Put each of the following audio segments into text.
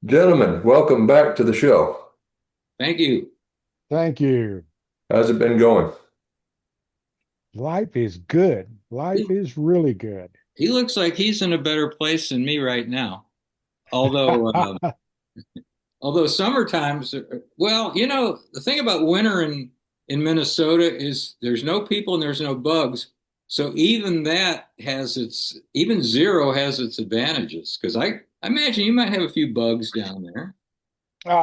Gentlemen, welcome back to the show. Thank you. Thank you. How's it been going? Life is good. Life He, is really good. he looks like he's in a better place than me right now. Although, although summer times, well, the thing about winter in Minnesota is there's no people and there's no bugs. So even even zero has its advantages. Because I imagine you might have a few bugs down there.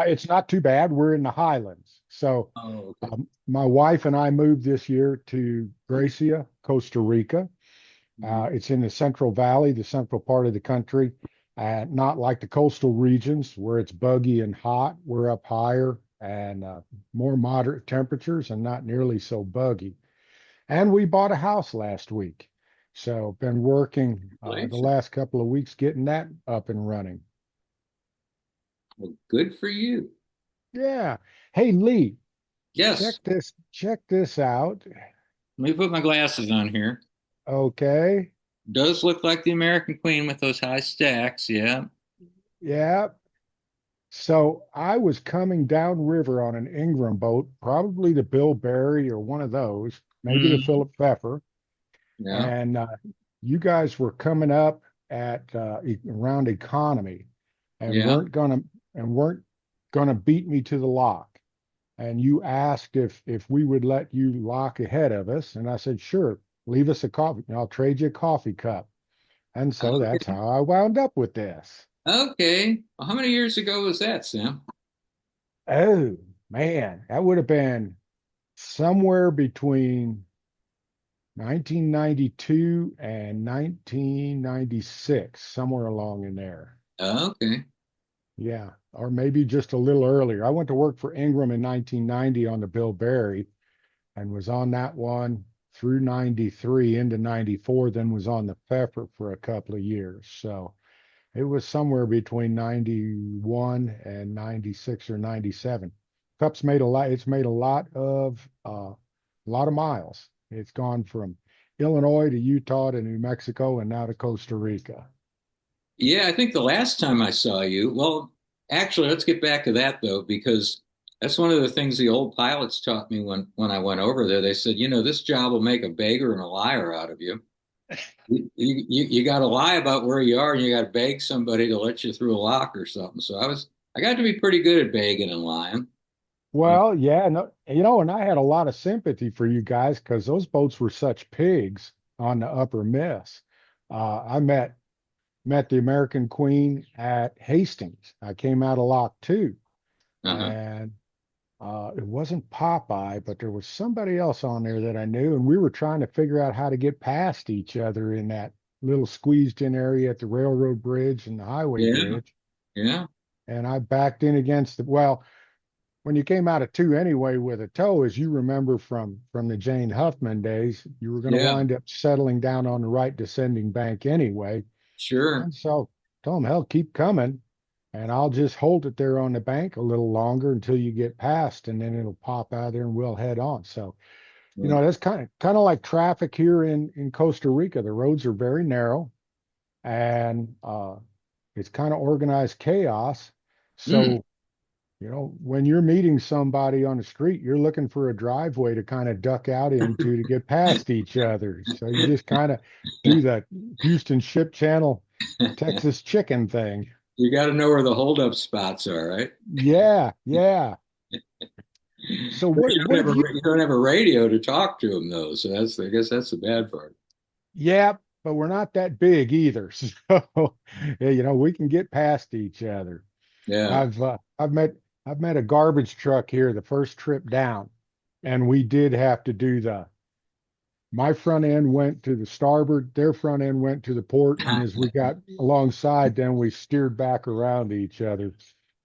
It's not too bad. We're in the Highlands. So Oh, okay. my wife and I moved this year to Gracia, Costa Rica. Mhm. It's in the Central Valley, the central part of the country, not like the coastal regions where it's buggy and hot. We're up higher and more moderate temperatures and not nearly so buggy. And we bought a house last week. So been working the Congratulations. last couple of weeks getting that up and running. Well, good for you. Yeah. Hey Lee, Yes. check this out. Let me put my glasses on here. Okay. Does look like the American Queen with those high stacks. Yeah. Yeah. So I was coming downriver on an Ingram boat, probably the Bill Berry or one of those, maybe the Mhm. Philip Pfeffer, Yeah. and you guys were coming up at around economy and Yeah. weren't gonna beat me to the lock. And you asked if we would let you lock ahead of us, and I said, sure, leave us a coffee, and I'll trade you a coffee cup. And so that's Okay. how I wound up with this. Okay. Well, how many years ago was that, Sam? Oh man, that would have been somewhere between 1992 and 1996, somewhere along in there. Okay. Yeah, or maybe just a little earlier. I went to work for Ingram in 1990 on the Bill Berry and was on that one through 93 into 94, then was on the Pfeffer for a couple of years. So it was somewhere between 91 and 96 or 97. Cup's made a lot, it's made a lot of miles. It's gone from Illinois to Utah to New Mexico and now to Costa Rica. Yeah, I think the last time I saw you, well, actually, let's get back to that though, because that's one of the things the old pilots taught me when I went over there. They said, this job will make a beggar and a liar out of you. You got to lie about where you are, and you got to beg somebody to let you through a lock or something. So I got to be pretty good at begging and lying. Uh, Well, yeah, no, and I had a lot of sympathy for you guys because those boats were such pigs on the Upper Miss. I met the American Queen at Hastings. I came out of Lock 2, uh-huh. and it wasn't Popeye, but there was somebody else on there that I knew, and we were trying to figure out how to get past each other in that little squeezed in area at the railroad bridge and the highway Yeah, bridge. yeah, And I backed in against well, when you came out of 2 anyway with a tow, as you remember from the Jane Huffman days, you were going to yeah, wind up settling down on the right descending bank anyway. sure. And so told him, hell, keep coming. And I'll just hold it there on the bank a little longer until you get past, and then it'll pop out there and we'll head on. So, Yeah. that's kind of like traffic here in Costa Rica. The roads are very narrow and it's kind of organized chaos. Mm. So, when you're meeting somebody on the street, you're looking for a driveway to kind of duck out into to get past each other. So you just kind of do the Houston Ship Channel Texas chicken thing. You got to know where the holdup spots are, right? Yeah, yeah. So But what have you? you don't have a radio to talk to them though, so I guess that's the bad part. Yeah, but we're not that big either. So yeah, we can get past each other. Yeah. I've met a garbage truck here the first trip down, and we did have to do the my front end went to the starboard, their front end went to the port, and as we got alongside, then we steered back around to each other.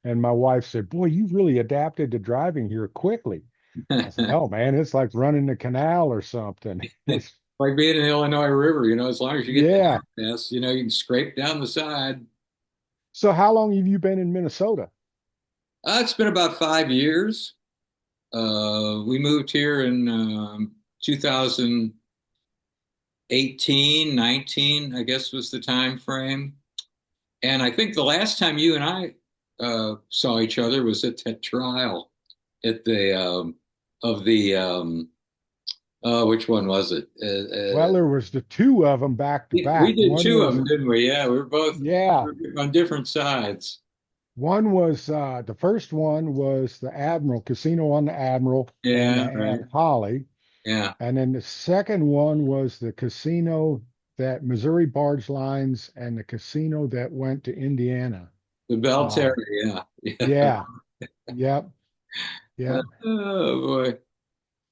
And my wife said, "Boy, you really adapted to driving here quickly." I said, "Oh man, it's like running the canal or something." It's Like being in the Illinois River, as long as you get the yeah. access, you can scrape down the side. So how long have you been in Minnesota? It's been about 5 years. We moved here in 2018, 19, I guess was the time frame. And I think the last time you and I saw each other was at that trial at the of the which one was it? Well, there was the two of them back to We back. did two of them, didn't we? Yeah, we were both Yeah, on different sides. one was the first one was the Admiral Casino on the Admiral, and they Yeah, right. had Holly. Yeah, And then the second one was the casino that Missouri Barge Lines and the casino that went to Indiana. the Belterra. Uh, Yeah, yeah. yeah, yep, yep. Oh boy.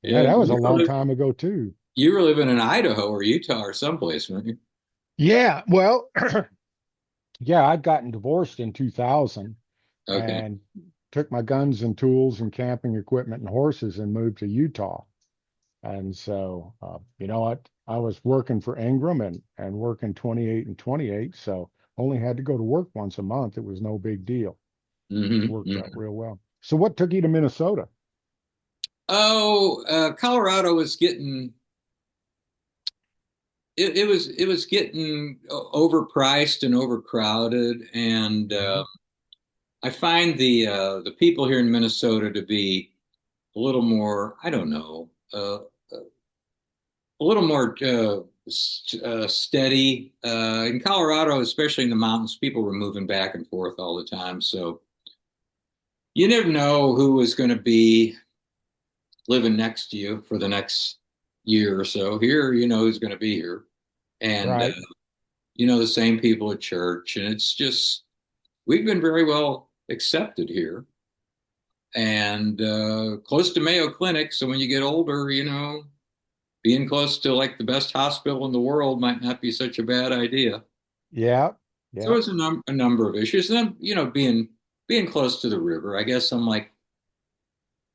Yeah, Yeah, that was a long time ago too. you were living in Idaho or Utah or someplace, weren't you? Yeah, well, yeah, I'd gotten divorced in 2000 Okay. and took my guns and tools and camping equipment and horses and moved to Utah. And so, you know what? I was working for Ingram and working 28 and 28, so only had to go to work once a month. It was no big deal. Worked out Hmm. real well. So what took you to Minnesota? Oh, Colorado was getting it was getting overpriced and overcrowded, and Mhm. I find the people here in Minnesota to be a little more, I don't know, a little more steady. In Colorado, especially in the mountains, people were moving back and forth all the time, so you never know who was going to be living next to you for the next year or so. Here, you know who's going to be here, and Right. you know the same people at church, and it's just we've been very well accepted here and close to Mayo Clinic. So when you get older, you know, being close to like the best hospital in the world might not be such a bad idea. Yeah. So Yeah. there's a number of issues. And then, you know, being close to the river, I guess I'm kind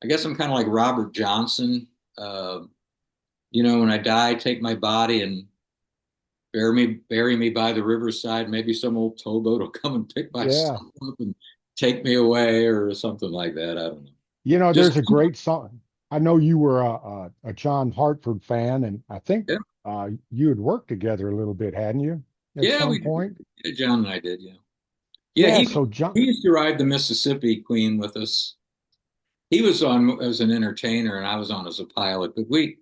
of like Robert Johnson. Uh, you know, when I die, take my body and bury me by the riverside. Maybe some old towboat will come and pick my Yeah. stuff up and take me away or something like that. I don't know. You know, Just there's a great song. I know you were a John Hartford fan, and I think yeah, you had worked together a little bit, hadn't you, at yeah, some we did. point? Yeah, John and I did. Yeah, yeah. Yeah. He So John, he used to ride the Mississippi Queen with us. He was on as an entertainer, and I was on as a pilot. But we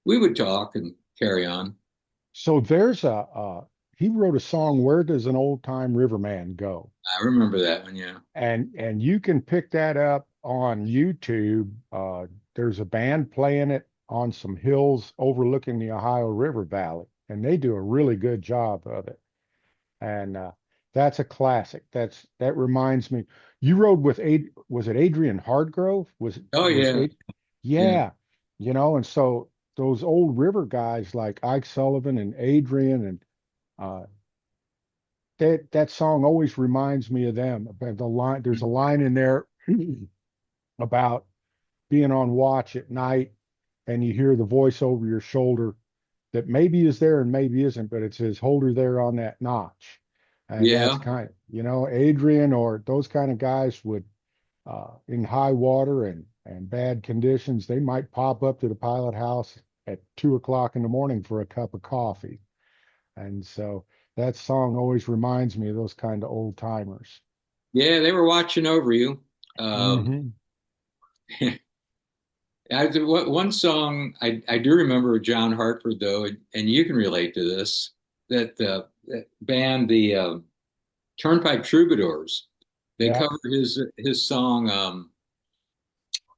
would talk and carry on. so there's he wrote a song, "Where Does an Old Time Riverman Go?" I remember that one. Yeah. And you can pick that up on YouTube. There's a band playing it on some hills overlooking the Ohio River Valley, and they do a really good job of it. And that's a classic. That reminds me. You rode with was it Adrian Hargrove? Oh Was yeah, it? yeah, Yeah, you know, and so those old river guys like Ike Sullivan and Adrian and uh, that song always reminds me of them. About the line, there's a line in there about being on watch at night and you hear the voice over your shoulder that maybe is there and maybe isn't, but it says, hold her there on that notch. And that's yeah, kind of, you know, Adrian or those kind of guys would, in high water and bad conditions, they might pop up to the pilot house at 2 o'clock in the morning for a cup of coffee. And so that song always reminds me of those kind of old timers. yeah. They were watching over you. Um, Hmm. one song I do remember of John Hartford though, and you can relate to this. That band, the Turnpike Troubadours, they Yeah. covered his song.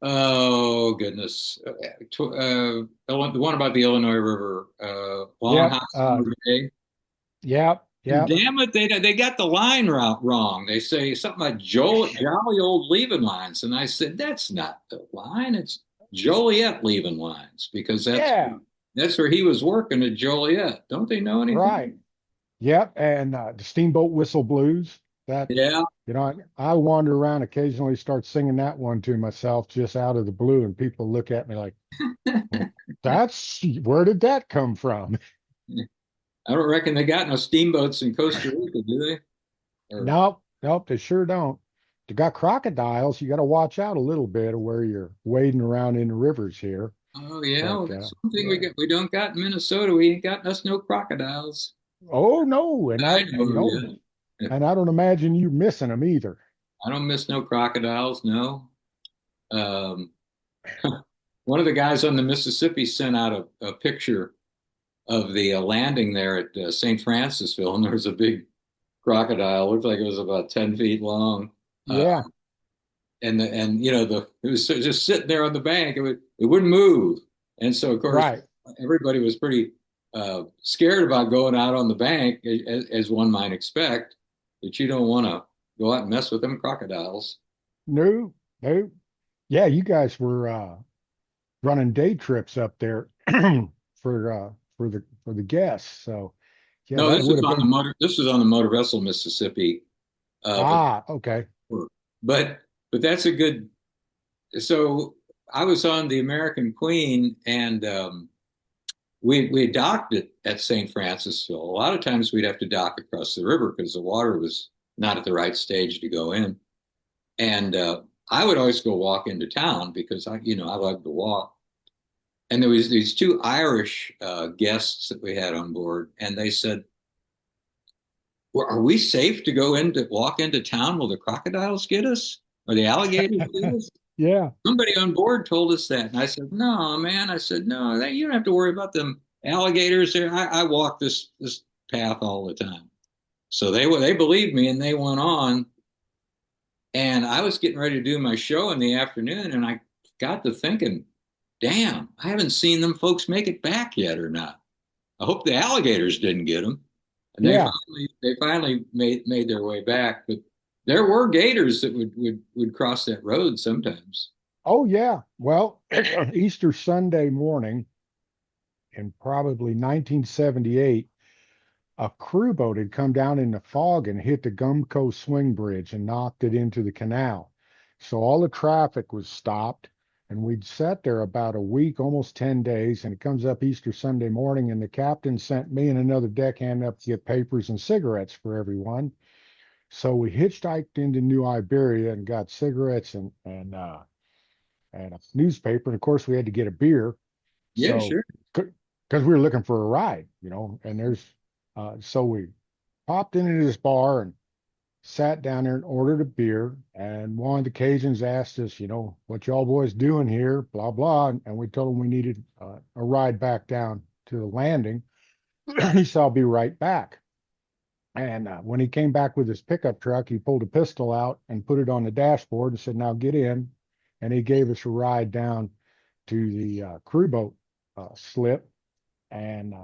Oh goodness, the one about the Illinois River, Long Yep. Hot Summer Day. Yep. And Yep. damn it, they got the line wrong. They say something like Jolly Old Leaving Lines, and I said that's not the line. It's Joliet Leaving Lines because Yeah. that's where he was working at Joliet. Don't they know Right. anything? Yep. And the Steamboat Whistle Blues. That, Yeah, you know, I wander around occasionally, start singing that one to myself just out of the blue, and people look at me like, well, that's where did that come from? I don't reckon they got no steamboats in Costa Rica, do they? Or Nope. Nope. They sure don't. You got crocodiles. You got to watch out a little bit of where you're wading around in the rivers here. oh yeah, But well, that's one thing yeah. we don't got in Minnesota. We ain't got us no crocodiles. Oh no. And I I, you know, know, yeah. and I don't imagine you missing them either. I don't miss no crocodiles, no. Um, one of the guys on the Mississippi sent out a picture of the landing there at St. Francisville, and there was a big crocodile. Looked like it was about 10 feet long. Uh, Yeah, and you know, it was just sitting there on the bank. It wouldn't move. And so, of course, right. everybody was pretty scared about going out on the bank, as one might expect, that you don't want to go out and mess with them crocodiles. No, no. Yeah, you guys were running day trips up there for the guests. So yeah, No, that this would was have on the been motor. This was on the motor vessel Mississippi. For, okay. but that's a good. So I was on the American Queen, and we docked at St. Francisville. A lot of times we'd have to dock across the river because the water was not at the right stage to go in. And I would always go walk into town because I love to walk. And there was these two Irish guests that we had on board, and they said, well, "Are we safe to walk into town? Will the crocodiles get us? Or the alligators get us?" Yeah. Somebody on board told us that, and I said, "No, man." I said, "No, you don't have to worry about them alligators there. I walk this path all the time." So they believed me, and they went on. And I was getting ready to do my show in the afternoon, and I got to thinking, damn, I haven't seen them folks make it back yet or not. I hope the alligators didn't get them. And Yeah. they finally made their way back. But there were gators that would cross that road sometimes. Oh yeah. Well, Easter Sunday morning in probably 1978, a crew boat had come down in the fog and hit the Gumco swing bridge and knocked it into the canal. So all the traffic was stopped, and we'd sat there about a week, almost 10 days, and it comes up Easter Sunday morning, and the captain sent me and another deckhand up to get papers and cigarettes for everyone. So we hitchhiked into New Iberia and got cigarettes and a newspaper. And of course, we had to get a beer. Yeah, So, sure. because we were looking for a ride, and so we popped into this bar and sat down there and ordered a beer. And one of the Cajuns asked us, what y'all boys doing here, blah, blah. And we told him we needed a ride back down to the landing. He said, I'll be right back. And when he came back with his pickup truck, he pulled a pistol out and put it on the dashboard and said, now get in. And he gave us a ride down to the crew boat slip. And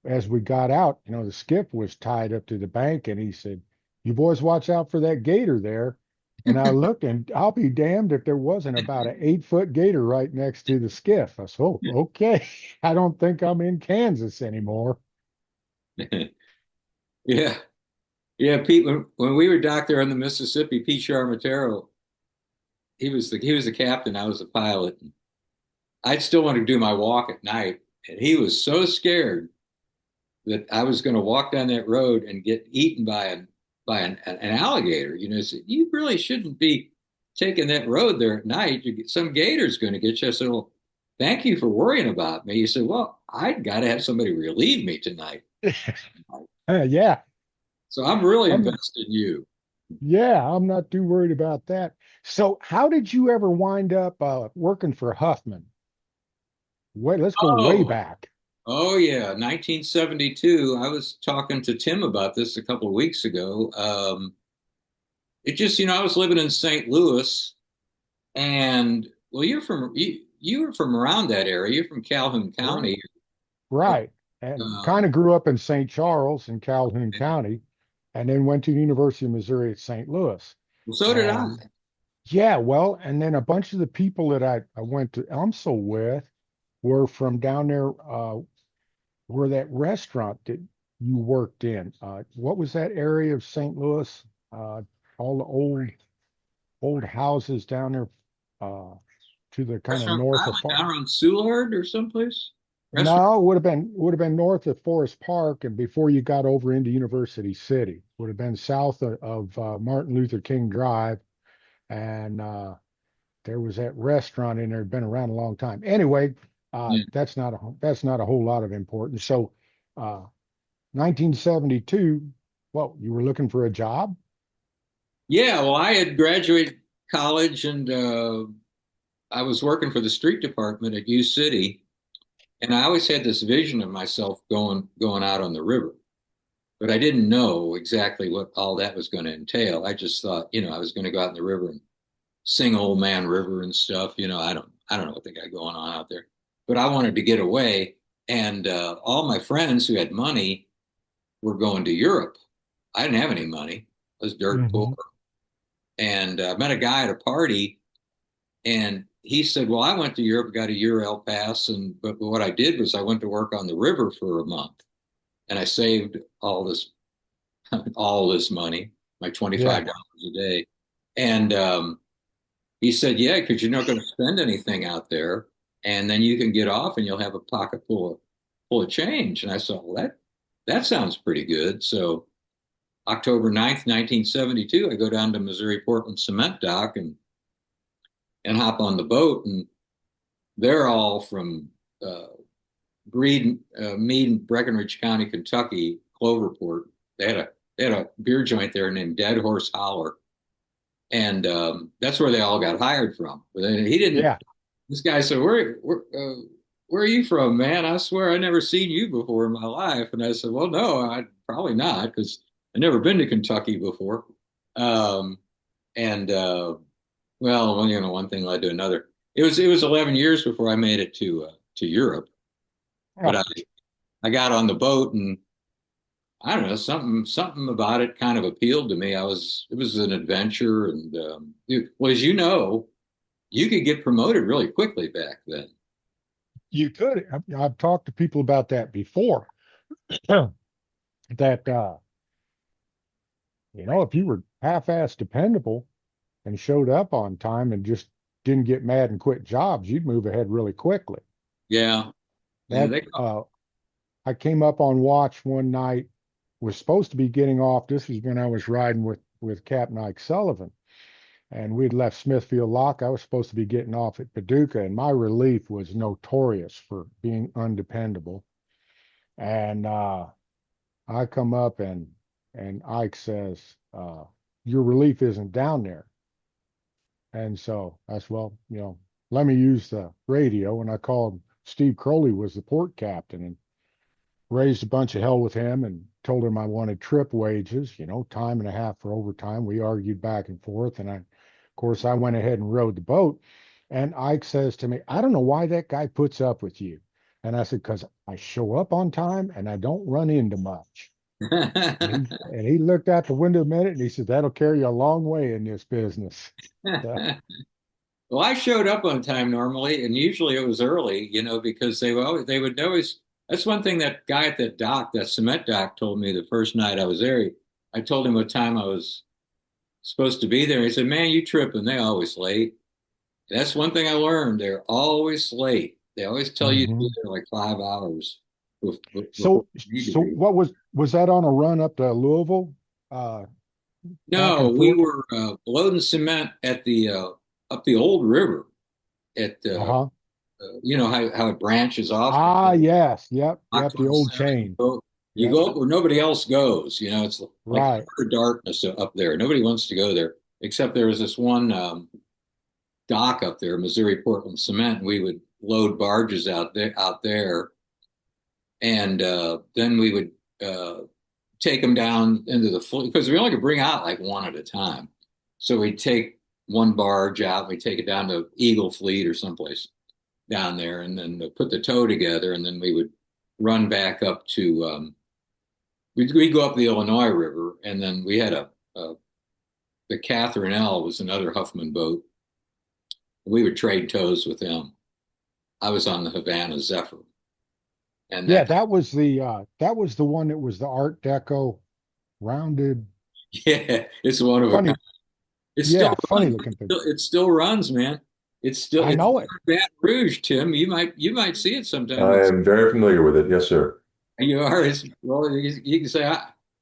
as we got out, the skiff was tied up to the bank, and he said, "You boys watch out for that gator there." And I looked, and I'll be damned if there wasn't about an 8-foot gator right next to the skiff. I said, "Oh, okay. I don't think I'm in Kansas anymore." Yeah. Yeah, Pete, when we were docked there on the Mississippi, Pete Charmatero, he was the captain, I was the pilot. I'd still want to do my walk at night, and he was so scared that I was going to walk down that road and get eaten by an alligator. He said, "You really shouldn't be taking that road there at night. Some gator's going to get you." I said, "Well, thank you for worrying about me." He said, "Well, I'd got to have somebody relieve me tonight." Yeah, So I'm really I'm invested in you. yeah, I'm not too worried about that. So, how did you ever wind up working for Huffman? Wait, let's go way Oh, back. oh yeah, 1972. I was talking to Tim about this a couple of weeks ago. It just, I was living in St. Louis, and well, you were from around that area. You're from Calhoun County. Right. And kind Um, of grew up in St. Charles in Calhoun County, and then went to the University of Missouri at St. Louis. well, so did I. And yeah, well, and then a bunch of the people that I went to ELMSL with were from down there where that restaurant that you worked in. What was that area of St. Louis? Uh, all the old houses down there to the kind of Restaurant north of Island down around Soulard or someplace. Restaurant. No, would have been north of Forest Park and before you got over into University City. Would have been south of Martin Luther King Drive, and there was that restaurant in there. Had been around a long time. Anyway, Yeah. that's not a whole lot of importance. So, 1972. Well, you were looking for a job? Yeah, well, I had graduated college and I was working for the street department at U City, and I always had this vision of myself going out on the river. But I didn't know exactly what all that was going to entail. I just thought, I was going to go out in the river and sing Old Man River and stuff. I don't know what they got going on out there. But I wanted to get away, and all my friends who had money were going to Europe. I didn't have any money. I was dirt poor. Hmm. And I met a guy at a party, and he said, "Well, I went to Europe, got a Euro pass, and but what I did was I went to work on the river for a month, and I saved all this money, my Yeah. $25 a day." And he said, "Yeah, because you're not going to spend anything out there, and then you can get off, and you'll have a pocket full of change." And I said, "Well, that sounds pretty good." So October 9th, 1972, I go down to Missouri Portland Cement Dock and hop on the boat, and they're all from Meade and Breckinridge County, Kentucky, Cloverport. They had a beer joint there named Dead Horse Holler, and that's where they all got hired from. But then he didn't. Yeah. This guy said, "Where are you from, man? I swear I never seen you before in my life." And I said, "Well, no, I probably not, because I never been to Kentucky before." Um, and well, one thing led to another. It was 11 years before I made it to Europe, but Oh, I got on the boat, and I don't know, something about it kind of appealed to me. It was an adventure, and well, as you know, you could get promoted really quickly back then. you could. I've talked to people about that before. That if you were half-assed dependable and showed up on time and just didn't get mad and quit jobs, you'd move ahead really quickly. Yeah, yeah, That I came up on watch one night, was supposed to be getting off. This was when I was riding with Captain Ike Sullivan, and we'd left Smithfield Lock. I was supposed to be getting off at Paducah, and my relief was notorious for being undependable. And I come up and Ike says, "Your relief isn't down there." And so I said, "Well, let me use the radio." And I called Steve Crowley was the port captain, and raised a bunch of hell with him and told him I wanted trip wages, time and a half for overtime. We argued back and forth. And of course, I went ahead and rowed the boat. And Ike says to me, "I don't know why that guy puts up with you." And I said, "Because I show up on time and I don't run into much." And he looked out the window a minute and he said, "That'll carry you a long way in this business." So, Well, I showed up on time normally, and usually it was early, because they would always. That's one thing that guy at that dock, that cement dock, told me the first night I was there. I told him what time I was supposed to be there. He said, "Man, you tripping? They always late." That's one thing I learned. They're always late. They always tell you to be mhm. there like 5 hours before so, you need to so be. what was that on a run up to Louisville, uh, back No, and we forth? were loading cement at the up the old river at Uh-huh. you know how it branches off Ah, yes. Yep. Yep. The Rockland old Center. chain. You Yep. go up where nobody else goes. It's like Right. utter darkness up there. Nobody wants to go there, except there was this one dock up there, Missouri Portland Cement, and we would load barges out there, and then we would take them down into the fleet because we only could bring out like one at a time. So we'd take one barge out, we take it down to Eagle Fleet or someplace down there, and then put the tow together, and then we would run back up to we'd go up the Illinois River, and then we had the Catherine L was another Huffman boat. We would trade tows with them. I was on the Havana Zephyr, and Yeah, that that was the one that was the Art Deco rounded, yeah, it's one of a kind. funny, It still yeah, funny runs. looking thing. It still runs, man. I It's know it. Baton Rouge, Tim. You might see it sometime. I am very familiar with it. Yes, sir. You are. Well, you can say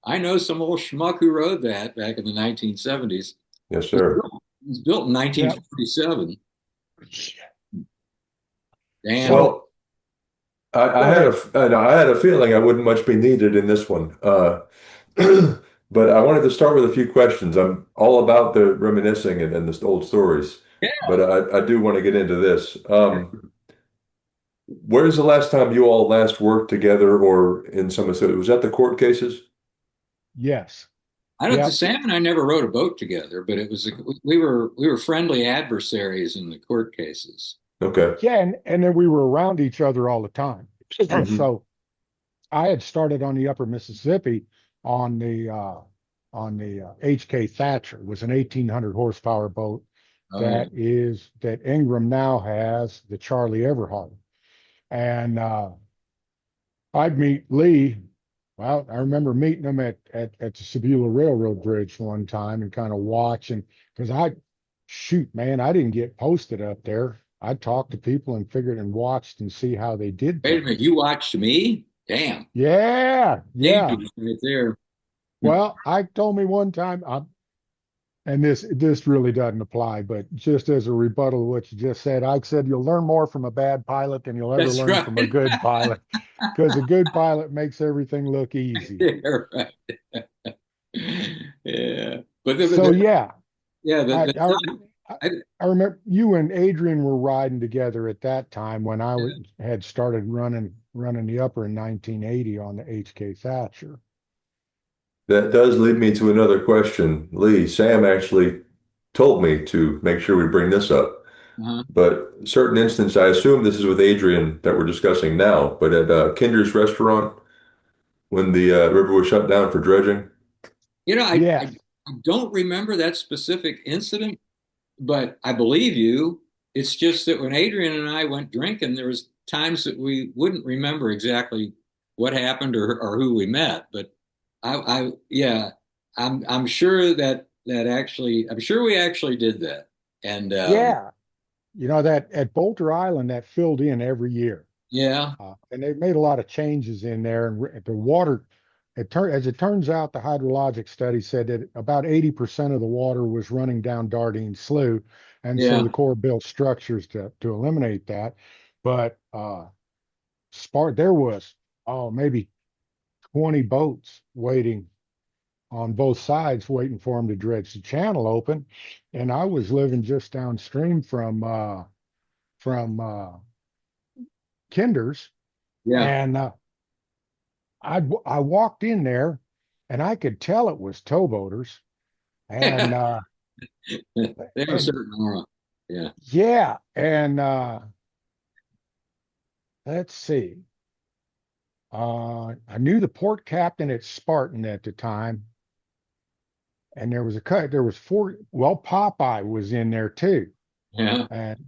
I know some old schmuck who rode that back in the 1970s. Yes, It was sir. built, it was built in Yeah. 1947. Damn. So Well, I go had ahead. I had a feeling I wouldn't much be needed in this one. but I wanted to start with a few questions. I'm all about the reminiscing and the old stories, Yeah. but I do want to get into this. Where's the last time you all last worked together or in some of was that the court cases? Yes. I don't. Yep. Sam and I never rode a boat together, but it was we were friendly adversaries in the court cases. Okay. Yeah, and then we were around each other all the time. Hmm. So I had started on the Upper Mississippi on the HK Thatcher. It was an 1800 horsepower boat Oh yeah. that Ingram now has, the Charlie Everhart. And I'd meet Lee. Well, I remember meeting him at the Sebula Railroad Bridge one time and kind of watching because shoot, man, I didn't get posted up there. I talked to people and figured and watched and see how they did Wait a minute, things. you watched me? Damn, Yeah, yeah. dangerous right there. Well, I told me one time, and this really doesn't apply, but just as a rebuttal to what you just said, I said you'll learn more from a bad pilot than you'll ever That's learn right. from a good pilot, because a good pilot makes everything look easy. Yeah, right. Yeah, So yeah, yeah, I the I, time, I, I remember you and Adrian were riding together at that time when had started running the upper in 1980 on the HK Thatcher. That does lead me to another question. Lee, Sam actually told me to make sure we bring this up. uh, But certain instance, I assume this is with Adrian that we're discussing now, but at Kinder's restaurant, when the river was shut down for dredging. you know, Yes, I don't remember that specific incident, but I believe you. It's just that when Adrian and I went drinking, there was times that we wouldn't remember exactly what happened or who we met. But yeah, I'm sure that actually, I'm sure we actually did that. And yeah. You know that at Bolter Island that filled in every year, yeah, and they've made a lot of changes in there. And the water, as it turns out, the hydrologic study said that about 80% of the water was running down Dardine Slough, and so yeah, the Corps built structures to eliminate that. But there was maybe 20 boats waiting on both sides, waiting for them to dredge the channel open, and I was living just downstream from Kinder's, yeah. and I walked in there, and I could tell it was towboaters, and They have a and certain aura. Yeah. yeah, and let's see, I knew the port captain at Spartan at the time, and there was a cut. There was four. Well, Popeye was in there too, Yeah. and I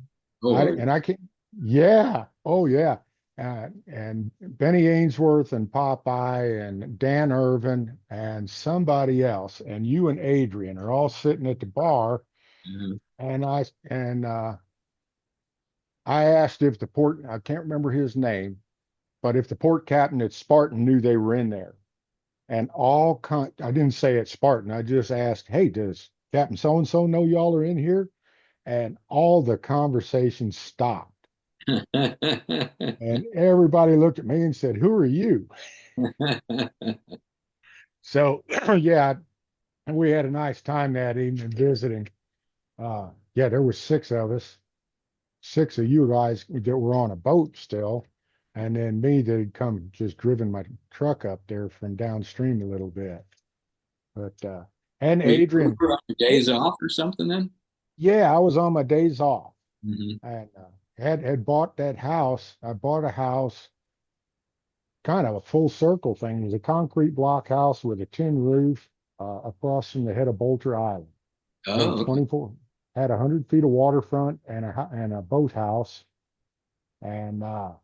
Oh, and I can yeah, oh yeah. And Benny Ainsworth and Popeye and Dan Irvin and somebody else and you and Adrian are all sitting at the bar yeah. and I asked if I can't remember his name, but if the port captain at Spartan knew they were in there. And I didn't say at Spartan, I just asked, hey, does Captain so and so know y'all are in here? And all the conversation stopped. And everybody looked at me and said, who are you? So, yeah, we had a nice time that evening visiting. Yeah, there were six of us, six of you guys that were on a boat still, and then me that had come just driven my truck up there from downstream a little bit. But and Were you Adrian, on your days off or something then? yeah, I was on my days off Hmm. and had bought that house. I bought a house, kind of a full circle thing. It was a concrete block house with a tin roof across from the head of Bolter Island. Had Oh, okay. 24, had 100 feet of waterfront and a boat house and a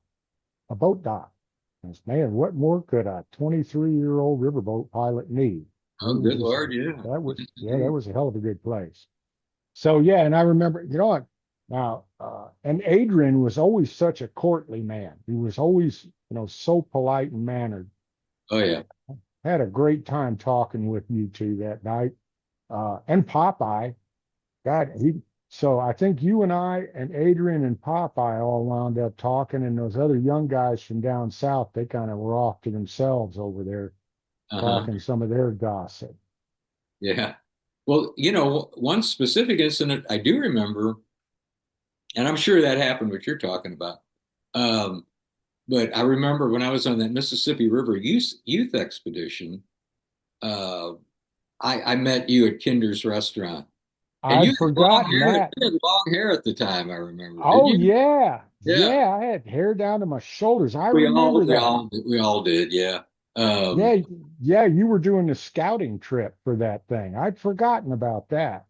boat dock. And man, what more could a 23-year-old riverboat pilot need? Oh, It was good just Lord, yeah. that was a hell of a good place. So yeah, and I remember, now, and Adrian was always such a courtly man. He was always, so polite and mannered. Oh, yeah. Had a great time talking with you two that night. And Popeye, God, so I think you and I and Adrian and Popeye all wound up talking, and those other young guys from down south, they kind of were off to themselves over there Uh-huh. talking some of their gossip. Yeah. Well, one specific incident I do remember, and I'm sure that happened what you're talking about. Um, but I remember when I was on that Mississippi River youth expedition, uh, I met you at Kinder's restaurant. And I'd forgotten that. you had long hair at the time, I remember. Did Oh you? yeah. Yeah. Yeah, I had hair down to my shoulders. I remember that. We all did, yeah. Um, Yeah, yeah, you were doing the scouting trip for that thing. I'd forgotten about that.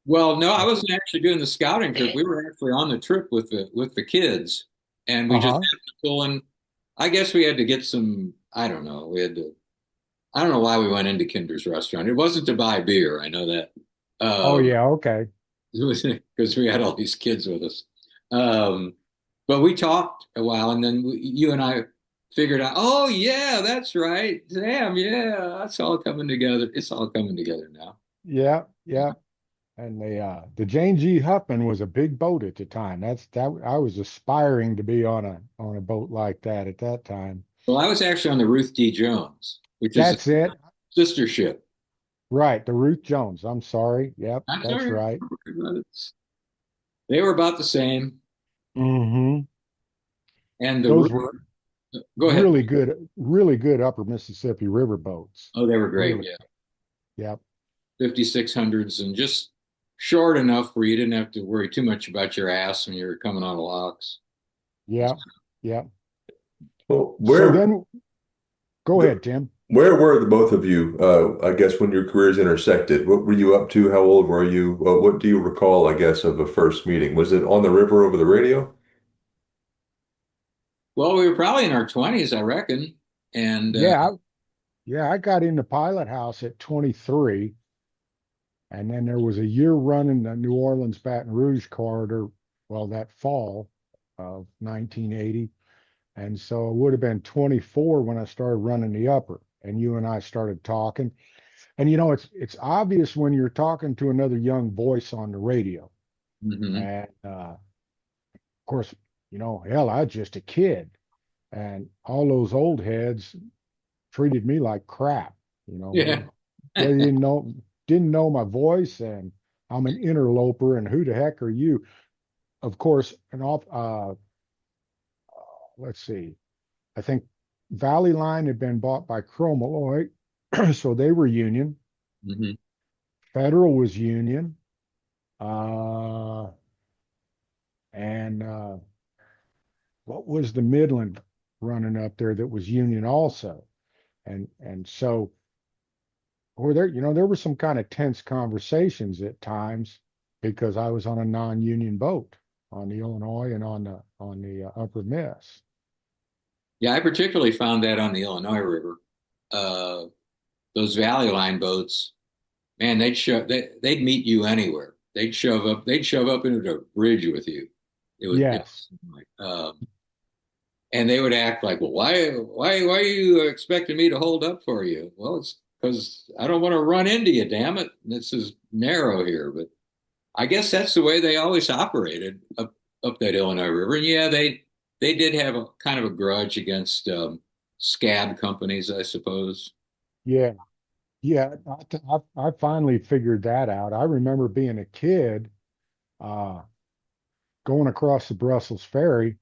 well, no, I wasn't actually doing the scouting trip. We were actually on the trip with the kids, and we just Uh-huh. happened to pull in. I guess we had to get some. I don't know. We had to. I don't know why we went into Kinder's restaurant. It wasn't to buy beer. I know that. Oh Um, yeah, okay. it was because we had all these kids with us. Um, but we talked a while, and then you and I figured out. Oh yeah, that's right. Damn, yeah, that's all coming together. It's all coming together now. Yeah, yeah. And the Jane G. Huffman was a big boat at the time. That I was aspiring to be on a boat like that at that time. Well, I was actually on the Ruth D. Jones, which is a That's it. sister ship. Right, the Ruth Jones. I'm sorry. Yep, I'm that's sorry, right. they were about the same. Hmm. And the Those were go ahead. really good upper Mississippi River boats. Oh, they were great. Really. Yeah, Yep. 5600s and just short enough where you didn't have to worry too much about your ass when you were coming out of locks. Yep. Yep. Well, So then go ahead, Tim. where were the both of you, I guess, when your careers intersected? What were you up to? How old were you? What do you recall, I guess, of a first meeting? Was it on the river over the radio? Well, we were probably in our 20s, I reckon. And Yeah, yeah, I got into Pilot House at 23, and then there was a year running the New Orleans Baton Rouge corridor, well, that fall of 1980. And so it would have been 24 when I started running the upper, and you and I started talking. And it's obvious when you're talking to another young voice on the radio. mhm. And of course, hell, I was just a kid, and all those old heads treated me like crap. Yeah. They didn't know my voice, and I'm an interloper, and who the heck are you? Of course, let's see. I think Valley Line had been bought by Chromalloy, so they were union. Mhm. Federal was union, uh, and what was the Midland running up there that was union also? And so there were some kind of tense conversations at times because I was on a non-union boat on the Illinois and on the Upper Miss. Yeah, I particularly found that on the Illinois River. Uh, those Valley Line boats, man, they'd meet you anywhere. They'd shove up into the bridge with you. It Yes. was like, and they would act like, well, why are you expecting me to hold up for you? Well, it's because I don't want to run into you, damn it. This is narrow here, but I guess that's the way they always operated up that Illinois River. And yeah, they did have a kind of a grudge against scab companies, I suppose. Yeah. Yeah. I finally figured that out. I remember being a kid, uh, going across the Brussels ferry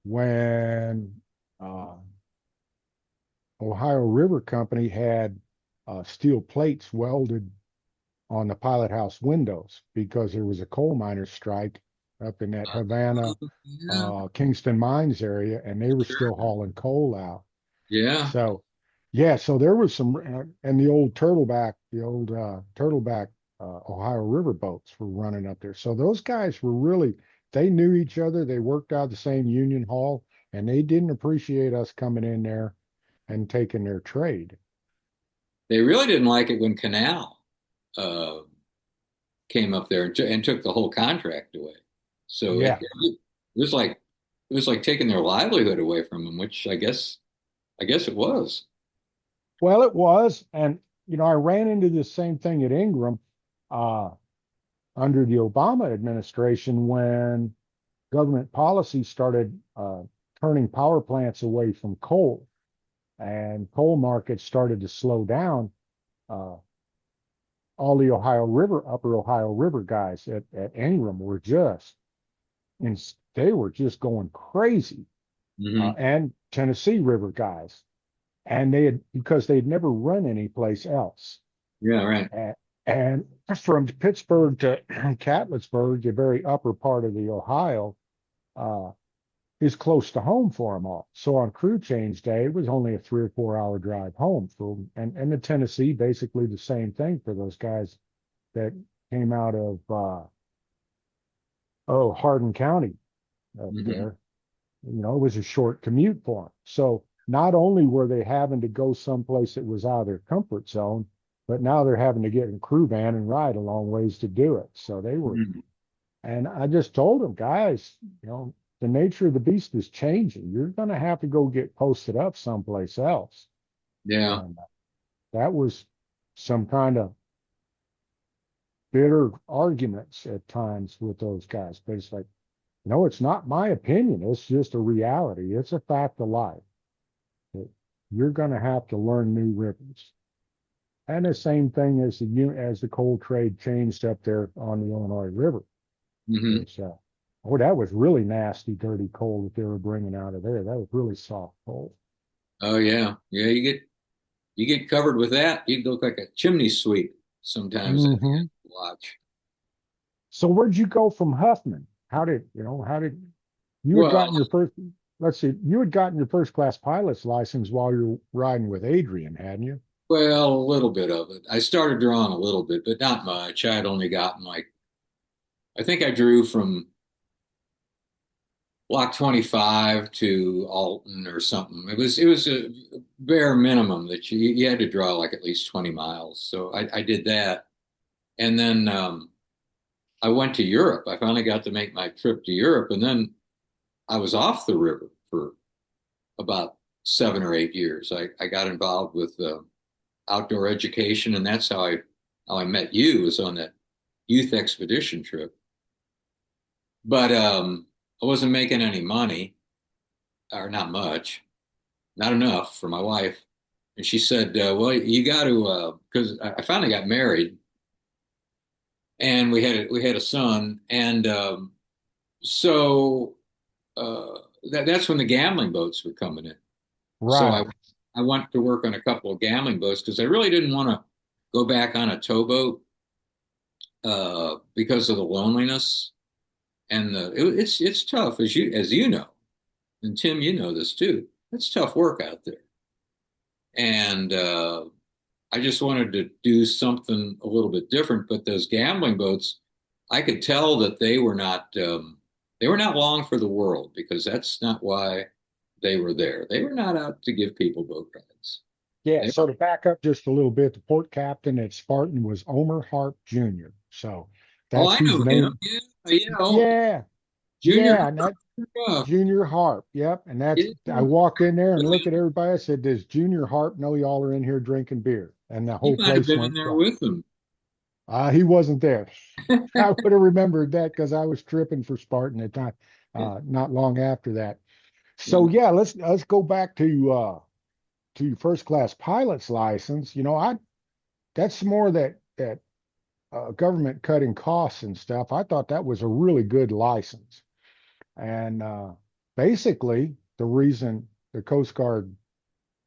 when uh, Ohio River Company had steel plates welded on the pilot house windows because there was a coal miners strike up in that Havana, Yeah, Kingston mines area, and they were sure. still hauling coal out. Yeah. So, yeah, so there was some, and the old turtleback Ohio River boats were running up there. So those guys were really, they knew each other. They worked out the same union hall, and they didn't appreciate us coming in there and taking their trade. They really didn't like it when Canal uh, came up there and took the whole contract away. So Yeah. it was like taking their livelihood away from them, which I guess it was. Well, it was. And, I ran into the same thing at Ingram uh, under the Obama administration when government policy started turning power plants away from coal and coal markets started to slow down. Uh, all the Upper Ohio River guys at Ingram were just, and they were just going crazy. Hmm. And Tennessee River guys. And because they'd never run anyplace else. Yeah, right. And from Pittsburgh to Catlettsburg, the very upper part of the Ohio, uh, is close to home for them all. So on crew change day, it was only a 3 or 4 hour drive home. And the Tennessee, basically the same thing for those guys that came out of Hardin County up Hmm. there. It was a short commute for them. So not only were they having to go someplace that was out of their comfort zone, but now they're having to get in a crew van and ride a long ways to do it. So they were, Hmm. and I just told them, guys, the nature of the beast is changing. You're going to have to go get posted up someplace else. Yeah. And that was some kind of bitter arguments at times with those guys. But it's like, no, it's not my opinion. It's just a reality. It's a fact of life. That you're going to have to learn new rivers. And the same thing as the coal trade changed up there on the Illinois River. Hmm. It's oh, that was really nasty, dirty coal that they were bringing out of there. That was really soft coal. Oh yeah. Yeah, you get covered with that, you'd look like a chimney sweep sometimes at the end Hmm. of the watch. So where'd you go from Huffman? How did you had Well, gotten your first? Let's see, you had gotten your first class pilot's license while you're riding with Adrian, hadn't you? well, a little bit of it. I started drawing a little bit, but not much. I had only gotten like, I think I drew from block 25 to Alton or something. It was a bare minimum that you had to draw like at least 20 miles. So I did that. And then I went to Europe. I finally got to make my trip to Europe, and then I was off the river for about 7 or 8 years. I got involved with outdoor education, and that's how I met you, was on that youth expedition trip. But I wasn't making any money, or not much, not enough for my wife. And she said, "Well, you got to," because I finally got married, and we had a son, and so that's when the gambling boats were coming in. So I Right. I went to work on a couple of gambling boats because I really didn't want to go back on a towboat because of the loneliness and it's tough, as you know, and Tim, you know this too. It's tough work out there, and I just wanted to do something a little bit different. But those gambling boats, I could tell that they were not long for the world, because that's not why they were there. They were not out to give people boat rides. Yeah, They so to back up just a little bit, the port captain at Spartan was Omer Harp Jr. So Oh, that's I whose know him. name. Yeah, yeah. Oh, Yeah, Junior. yeah, and that Uh, Junior Harp. Yep, and yeah. I walked in there and looked at everybody. I said, "Does Junior Harp know y'all are in here drinking beer?" And the You whole might have place been in went there quiet. with him. He wasn't there. I would have remembered that because I was tripping for Spartan at time, Yeah. not long after that. Yeah. So yeah, let's go back to your first class pilot's license. I that's more that government cutting costs and stuff. I thought that was a really good license. And basically, the reason the Coast Guard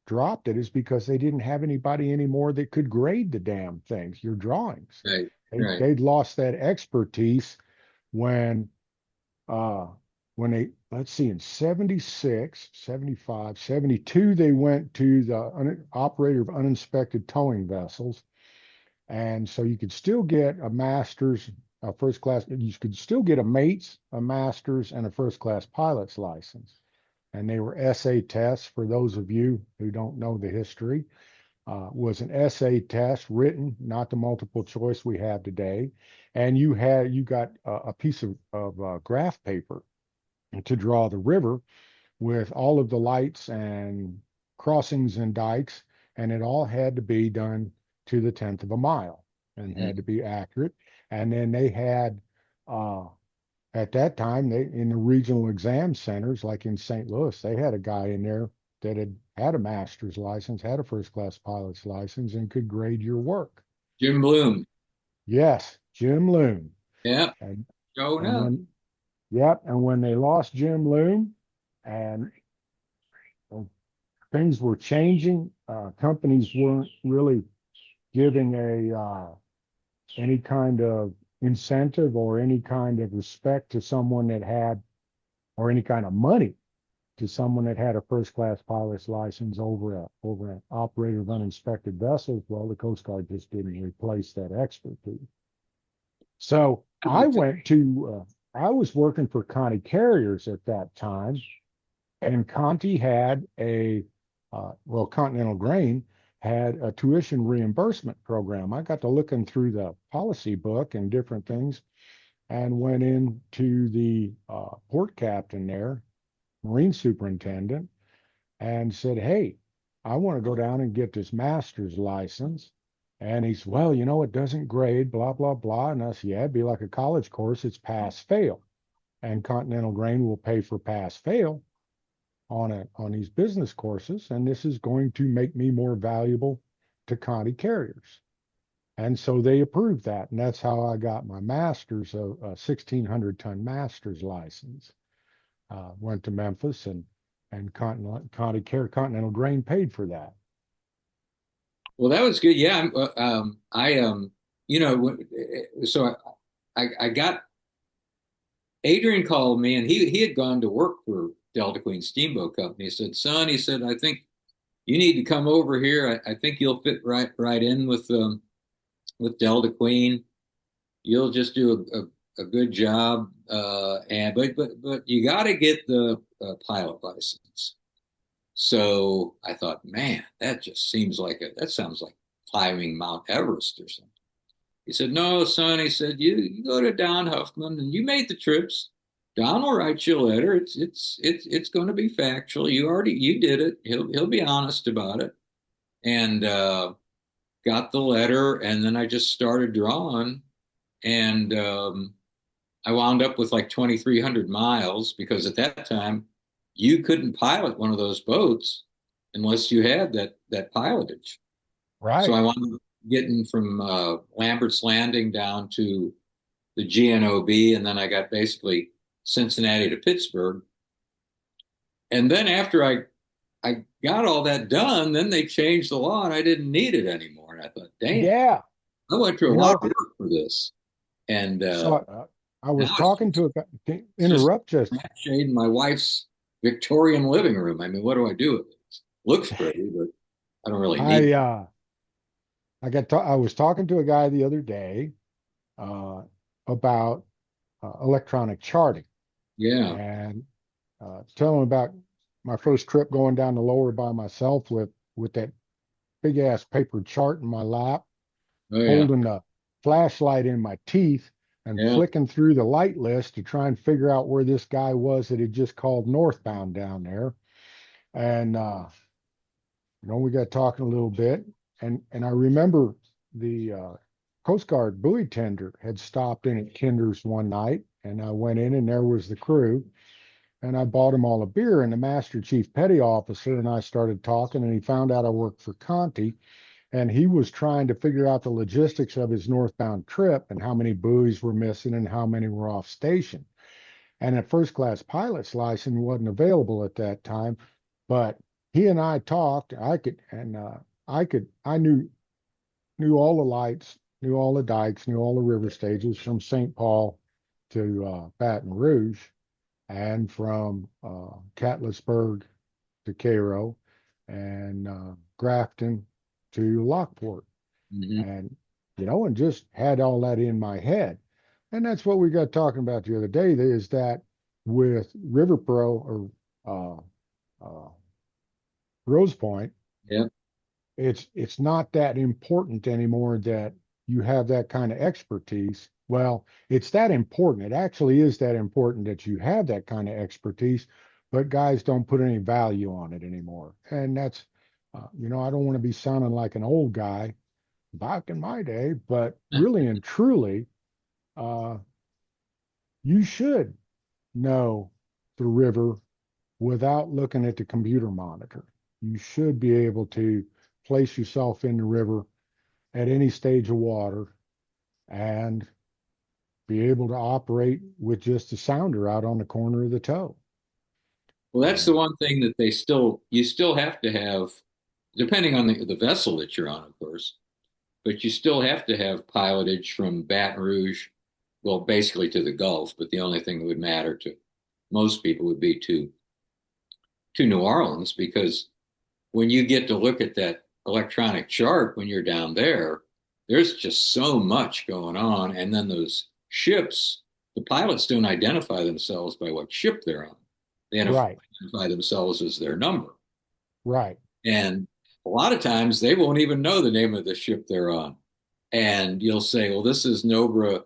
dropped it is because they didn't have anybody anymore that could grade the damn things, your drawings. Right. They, Right. they'd lost that expertise when uh, when they, let's see, in 76, 75, 72, they went to the operator of uninspected towing vessels. And so you could still get a master's, a first class, you could still get a mate's, a master's, and a first class pilot's license. And they were essay tests for those of you who don't know the history. Was an essay test written, not the multiple choice we have today. And you got a piece of graph paper to draw the river with all of the lights and crossings and dikes, and it all had to be done to the tenth of a mile and had Mhm. to be accurate. And then they had, at that time, they in the regional exam centers, like in St. Louis, they had a guy in there that had a master's license, had a first class pilot's license, and could grade your work. Jim Bloom. Yes, Jim Loon. Yeah. And Oh and no. when yep, and when they lost Jim Loon and uh, things were changing, companies weren't really giving a any kind of incentive or any kind of respect to someone that had, or any kind of money to someone that had a first class pilot's license over an operator of uninspected vessels. Well, the Coast Guard just didn't replace that expertise. So I was working for Conti Carriers at that time, and Conti had Continental Grain had a tuition reimbursement program. I got to looking through the policy book and different things, and went into the port captain there, marine superintendent, and said, "Hey, I want to go down and get this master's license." And he's, "Well, it doesn't grade, blah, blah, blah." And I said, "Yeah, it'd be like a college course. It's pass fail. And Continental Grain will pay for pass fail on these business courses. And this is going to make me more valuable to Conti Carriers." And so they approved that. And that's how I got my master's, a 1,600-ton master's license. Went to Memphis, and Continental Grain paid for that. Well, that was good. Yeah. I you know, so I got Adrian called me, and he had gone to work for Delta Queen Steamboat Company. He said, "Son," he said, "I think you need to come over here. I think you'll fit right in with Delta Queen. You'll just do a good job. And but you got to get the pilot license." So I thought, man, that just seems like that sounds like climbing Mount Everest or something. He said, "No, son," he said, you go to Don Huffman and you made the trips. Don will write you a letter. It's going to be factual. You did it. He'll be honest about it." And got the letter, and then I just started drawing, and I wound up with like 2,300 miles because at that time you couldn't pilot one of those boats unless you had that pilotage. So Right. I wound up getting from Lambert's Landing down to the GNOB, and then I got basically Cincinnati to Pittsburgh. And then after I got all that done, then they changed the law and I didn't need it anymore. And I thought, damn, Yeah. I went through a You lot know, of work for this. And so I now was talking to a guy, to it's just interrupt just, a shade in my wife's Victorian living room. I mean, what do I do with it? Looks pretty, but I don't really need I, it. I was talking to a guy the other day, uh, about electronic charting, Yeah. and telling him about my first trip going down the lower by myself with that big ass paper chart in my lap, Oh, yeah. holding the flashlight in my teeth and Yeah. flicking through the light list to try and figure out where this guy was that had just called northbound down there. And we got talking a little bit, and I remember the Coast Guard buoy tender had stopped in at Kinder's one night, and I went in, and there was the crew, and I bought him all a beer, and the Master Chief Petty Officer and I started talking, and he found out I worked for Conti, and he was trying to figure out the logistics of his northbound trip and how many buoys were missing and how many were off station. And a first class pilot's license wasn't available at that time, but he and I talked. I knew all the lights, knew all the dikes, knew all the river stages from St. Paul to Baton Rouge, and from Catlettsburg to Cairo, and Grafton to Lockport, Hmm. and and just had all that in my head. And that's what we got talking about the other day, is that with River Pro, or Rose Point, Yeah. it's not that important anymore that you have that kind of expertise. Well, it's that important. It actually is that important that you have that kind of expertise, but guys don't put any value on it anymore. And that's, I don't want to be sounding like an old guy back in my day, but really and truly, uh, you should know the river without looking at the computer monitor. You should be able to place yourself in the river at any stage of water and be able to operate with just a sounder out on the corner of the toe. Well, that's the And one thing that you still have to have, depending on the vessel that you're on, of course, but you still have to have pilotage from Baton Rouge, well, basically to the Gulf, but the only thing that would matter to most people would be to New Orleans, because when you get to look at that electronic chart when you're down there, there's just so much going on. And then those ships, the pilots don't identify themselves by what ship they're on. They right, identify themselves as their number. right. And a lot of times they won't even know the name of the ship they're on. And you'll say, well, this is Nobra.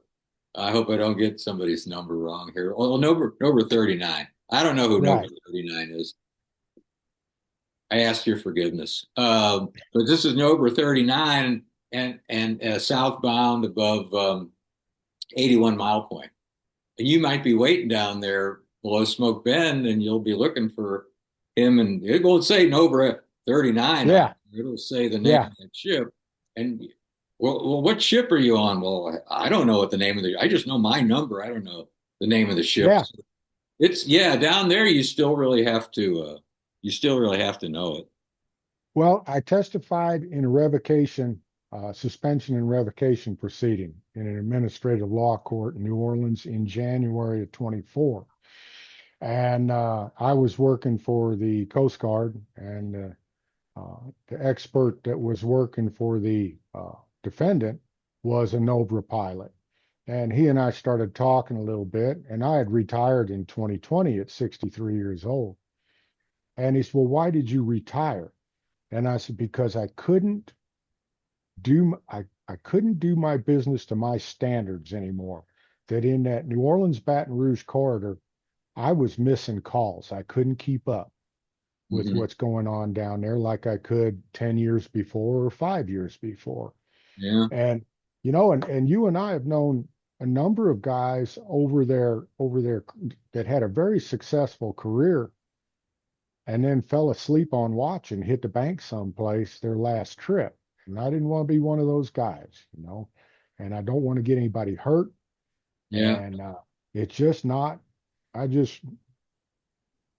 I hope I don't get somebody's number wrong here. Well, Nobra 39. I don't know who Nobra Right. 39 is. I ask your forgiveness. But this is Nobra 39 and southbound above 81 Mile Point. And you might be waiting down there below Smoke Bend and you'll be looking for him, and it won't say Nobra 39 on Yeah, it. It'll say the name yeah, of that ship. And well, what ship are you on? Well, I don't know what the name of I just know my number. I don't know the name of the ship. yeah. It's yeah, down there you still really have to know it. Well, I testified in a revocation, suspension and revocation proceeding in an administrative law court in New Orleans in January of 24. And I was working for the Coast Guard, and the expert that was working for the defendant was a NOBRA pilot. And he and I started talking a little bit, and I had retired in 2020 at 63 years old. And he said, well, why did you retire? And I said, because I couldn't do my business to my standards anymore. That in that New Orleans Baton Rouge corridor, I was missing calls. I couldn't keep up with Mhm. what's going on down there like I could 10 years before or 5 years before. Yeah. And and you and I have known a number of guys over there that had a very successful career and then fell asleep on watch and hit the bank someplace their last trip. And I didn't want to be one of those guys. And I don't want to get anybody hurt. Yeah. And it's just not, I just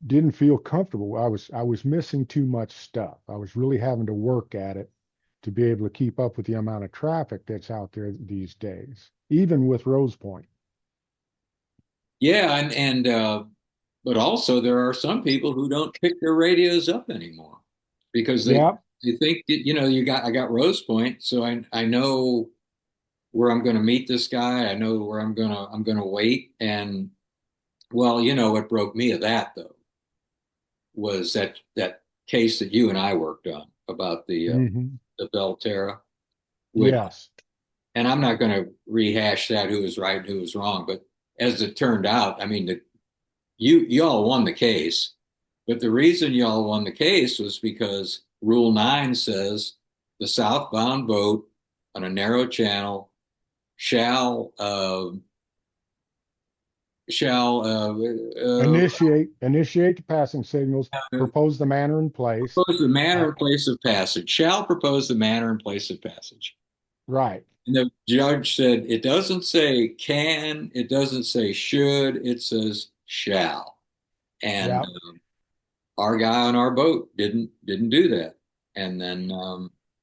didn't feel comfortable. I was missing too much stuff. I was really having to work at it to be able to keep up with the amount of traffic that's out there these days, even with Rose Point. Yeah, and but also there are some people who don't pick their radios up anymore because Yeah, they think that, I got Rose Point, so I know where I'm going to meet this guy. I know where I'm gonna wait. And well, what broke me of that though was that case that you and I worked on about hmm, the Belterra, which, yes, and I'm not going to rehash that who was right and who was wrong, but as it turned out, I mean, y'all won the case, but the reason y'all won the case was because Rule 9 says the southbound boat on a narrow channel shall shall initiate the passing signals, propose the manner and place. propose the manner Uh, and place of passage. Shall propose the manner and place of passage. right. And the judge said it doesn't say can, it doesn't say should, it says shall. And Yeah. our guy on our boat didn't do that. And then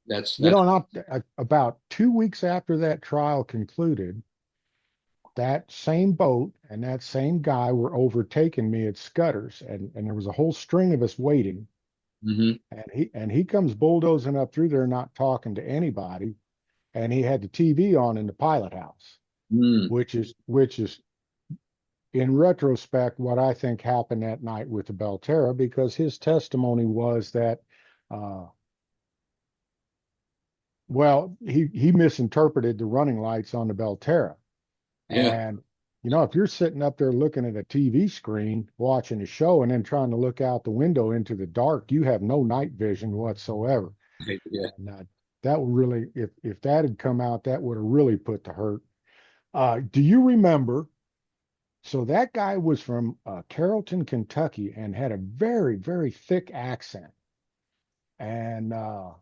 that's Not about 2 weeks after that trial concluded, that same boat and that same guy were overtaking me at Scudder's, and there was a whole string of us waiting. mhm. And he comes bulldozing up through there, not talking to anybody, and he had the TV on in the pilot house, Mm. which is in retrospect what I think happened that night with the Belterra, because his testimony was that well, he misinterpreted the running lights on the Belterra. Yeah. And if you're sitting up there looking at a TV screen watching a show and then trying to look out the window into the dark, you have no night vision whatsoever. Yeah. And that would really, if that had come out, that would have really put to hurt. Do you remember? So that guy was from Carrollton, Kentucky, and had a very, very thick accent. And uh,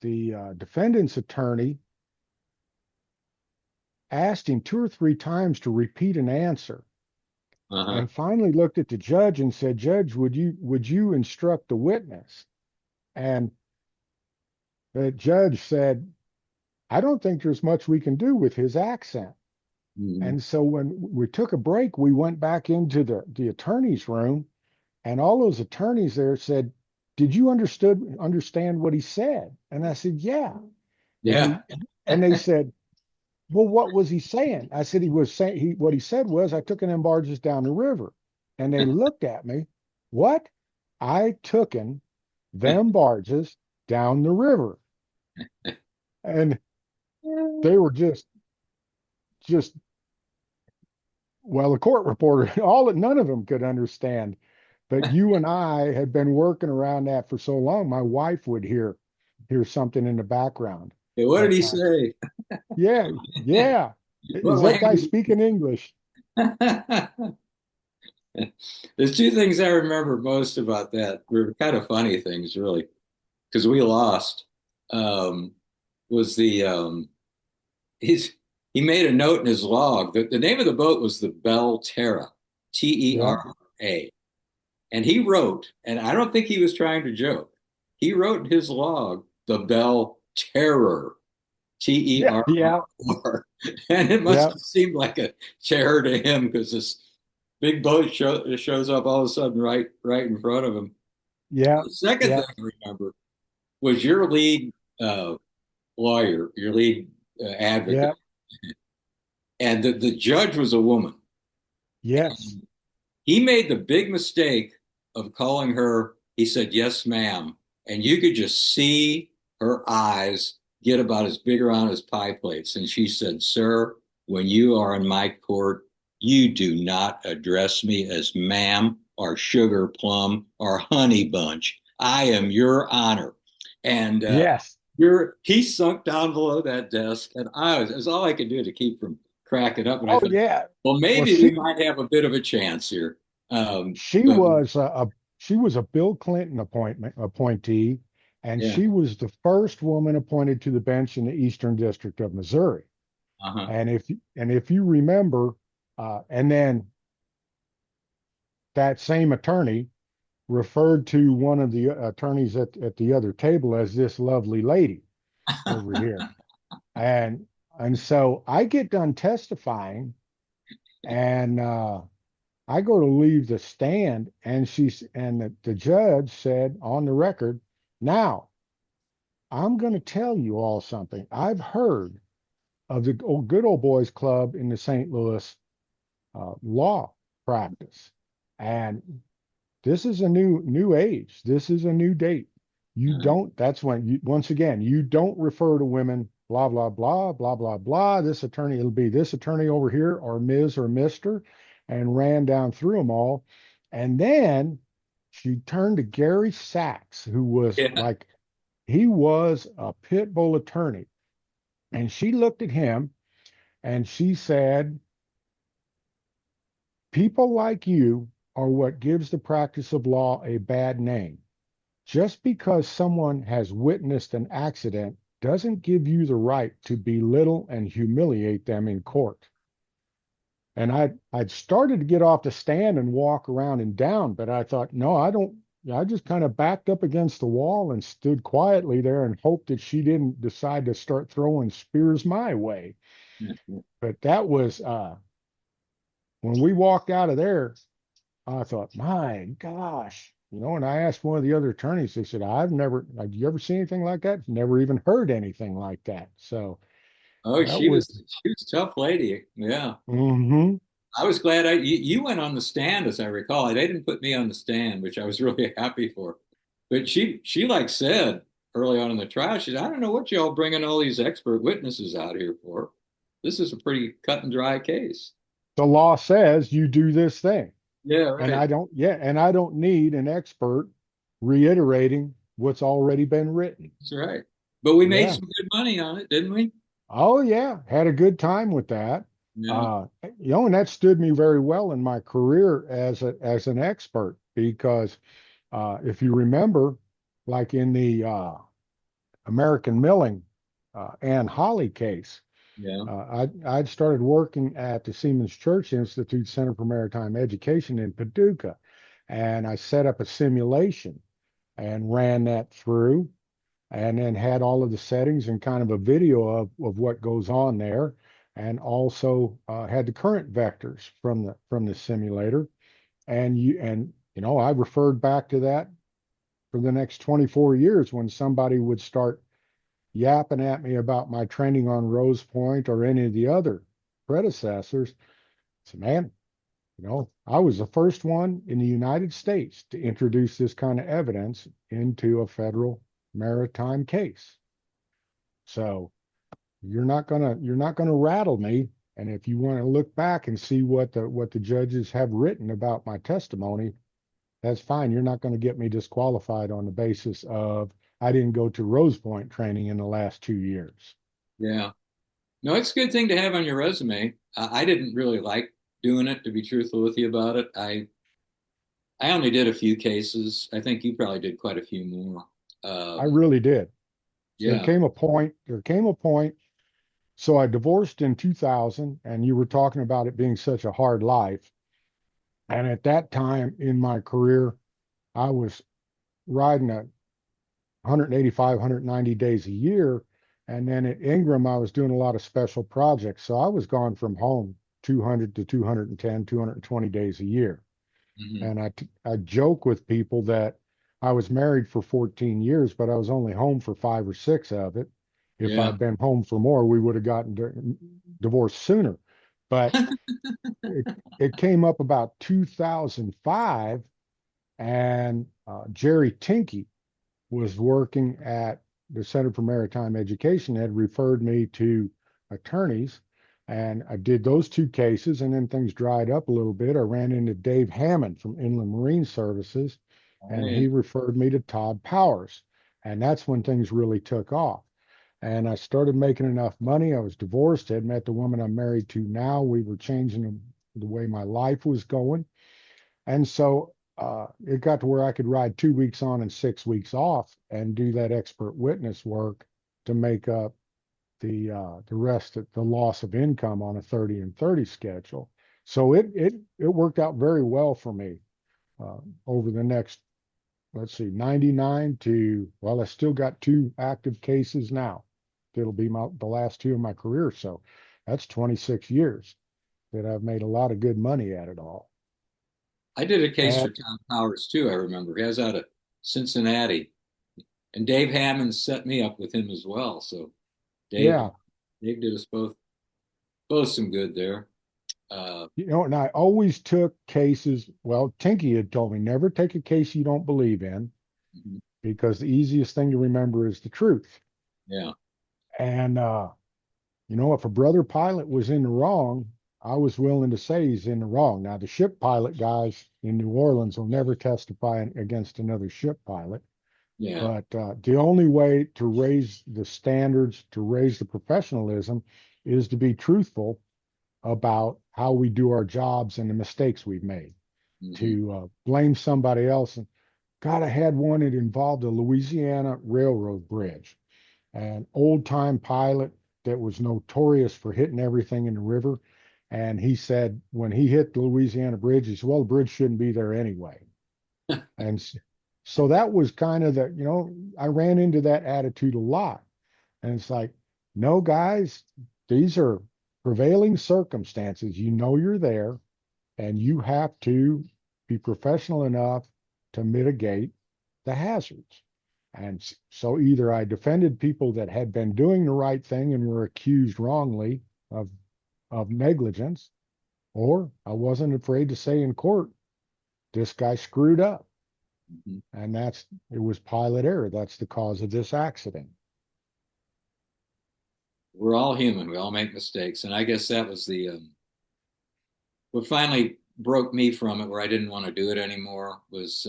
the defendant's attorney asked him 2 or 3 times to repeat an answer, Uh-huh. and finally looked at the judge and said, "Judge, would you instruct the witness?" And the judge said, "I don't think there's much we can do with his accent." Mhm. And so when we took a break, we went back into the attorney's room, and all those attorneys there said, "Did you understand what he said?" And I said, "Yeah." And Yeah. they said, "Well, what was he saying?" I said, "He was saying what he said was, I took them barges down the river." And they looked at me, "What?" "I tooken them barges down the river." And they were just well, the court reporter, none of them could understand. But you and I had been working around that for so long, my wife would hear something in the background. Okay, what did But he say? yeah, yeah. What Is that guy language? speaking English? There's two things I remember most about that. Were kind of funny things, really, because we lost. Um, was the he's he made a note in his log that the name of the boat was the Belle Terra, Yeah, Terra, and he wrote, and I don't think he was trying to joke. He wrote in his log the Belle Terror, T E yeah, R yeah, R, and it must yeah, have seemed like a terror to him because this big boat shows up all of a sudden right in front of him. yeah, The second yeah, thing I remember was your lead uh, lawyer, your lead advocate, yeah, and the judge was a woman. yes, He made the big mistake of calling her, he said, "Yes, ma'am." And you could just see her eyes get about as big around as pie plates. And she said, "Sir, when you are in my court, you do not address me as ma'am or sugar plum or honey bunch. I am your honor." And yes. he sunk down below that desk, and it was all I could do to keep from cracking up. And I Oh, thought, yeah. well, Well, maybe we might have a bit of a chance here. she But was she was a Bill Clinton appointee, and yeah, she was the first woman appointed to the bench in the Eastern District of Missouri. uh-huh. And if you remember, and then that same attorney referred to one of the attorneys at the other table as this lovely lady over here. And so I get done testifying, and I go to leave the stand, and the judge said on the record, "Now I'm going to tell you all something. I've heard of the good old boys club in the St. Louis law practice, and this is a new age. This is a new date. You Uh-huh. don't. That's when you once again you don't refer to women. Blah blah blah blah blah blah. This attorney, it'll be this attorney over here, or Ms. or Mister," and ran down through them all. And then she turned to Gary Sachs, who was Yeah. like he was a pit bull attorney, and she looked at him and she said, "People like you are what gives the practice of law a bad name. Just because someone has witnessed an accident doesn't give you the right to belittle and humiliate them in court." And I'd started to get off the stand and walk around and down, but I thought, no, I don't. I just kind of backed up against the wall and stood quietly there and hoped that she didn't decide to start throwing spears my way. But that was when we walked out of there, I thought, my gosh, and I asked one of the other attorneys, they said, have you ever seen anything like that? Never even heard anything like that. So Oh, that was, she was a tough lady. Yeah. mm-hmm. I was glad you went on the stand, as I recall. They didn't put me on the stand, which I was really happy for. But she like said early on in the trial, she said, "I don't know what y'all bringing all these expert witnesses out here for. This is a pretty cut and dry case." The law says you do this thing. Yeah, And right. I don't need an expert reiterating what's already been written. That's right. But we made Yeah. some good money on it, didn't we? Oh yeah. Had a good time with that. Yeah. Uh, and that stood me very well in my career as an expert, because if you remember, like in the American Milling Ann Holly case. Yeah. I'd started working at the Siemens Church Institute Center for Maritime Education in Paducah, and I set up a simulation and ran that through, and then had all of the settings and kind of a video of what goes on there, and also had the current vectors from the simulator, and I referred back to that for the next 24 years when somebody would start yapping at me about my training on Rose Point or any of the other predecessors. So, man, I was the first one in the United States to introduce this kind of evidence into a federal maritime case. So you're not gonna rattle me. And if you want to look back and see what the judges have written about my testimony, that's fine. You're not going to get me disqualified on the basis of I didn't go to Rose Point training in the last 2 years. Yeah. No, it's a good thing to have on your resume. I didn't really like doing it, to be truthful with you about it. I only did a few cases. I think you probably did quite a few more. I Um, really did. yeah. There came a point. So I divorced in 2000, and you were talking about it being such a hard life. And at that time in my career, I was riding at 185, 190 days a year. And then at Ingram, I was doing a lot of special projects. So I was gone from home 200 to 210, 220 days a year. Mhm. And I joke with people that I was married for 14 years, but I was only home for 5 or 6 of it. If Yeah. I'd been home for more, we would have gotten divorced sooner. But it, it came up about 2005, and Jerry Tinkey was working at the Center for Maritime Education, had referred me to attorneys, and I did those 2 cases, and then things dried up a little bit. I ran into Dave Hammond from Inland Marine Services, and Hey. he referred me to Todd Powers, and that's when things really took off. And I started making enough money. I was divorced, had met the woman I'm married to now. We were changing the way my life was going. And so it got to where I could ride 2 weeks on and 6 weeks off and do that expert witness work to make up the rest of the loss of income on a 30 and 30 schedule. So it worked out very well for me over the next, let's see, 99 to, well, I still got 2 active cases now. It'll be the last 2 of my career. So that's 26 years that I've made a lot of good money at it all. I did a case for And Tom Powers too, I remember. He was out of Cincinnati. And Dave Hammond set me up with him as well. So Dave yeah, Dave did us both some good there. Uh, and I always took cases. Well, Tinky had told me never take a case you don't believe in mhm. because the easiest thing to remember is the truth. Yeah. And if a brother pilot was in the wrong, I was willing to say he's in the wrong. Now, the ship pilot guys in New Orleans will never testify against another ship pilot. Yeah. But the only way to raise the standards, to raise the professionalism, is to be truthful about how we do our jobs and the mistakes we've made. Hmm. To blame somebody else. And God, I had one that involved a Louisiana Railroad bridge, an old time pilot that was notorious for hitting everything in the river. And he said when he hit the Louisiana bridge, he said, well, the bridge shouldn't be there anyway. And so that was kind of I ran into that attitude a lot. And it's like, no, guys, these are prevailing circumstances. You're there, and you have to be professional enough to mitigate the hazards. And so either I defended people that had been doing the right thing and were accused wrongly of negligence, or I wasn't afraid to say in court, this guy screwed up. Hmm. And it was pilot error. That's the cause of this accident. We're all human. We all make mistakes. And I guess that was what finally broke me from it, where I didn't want to do it anymore, was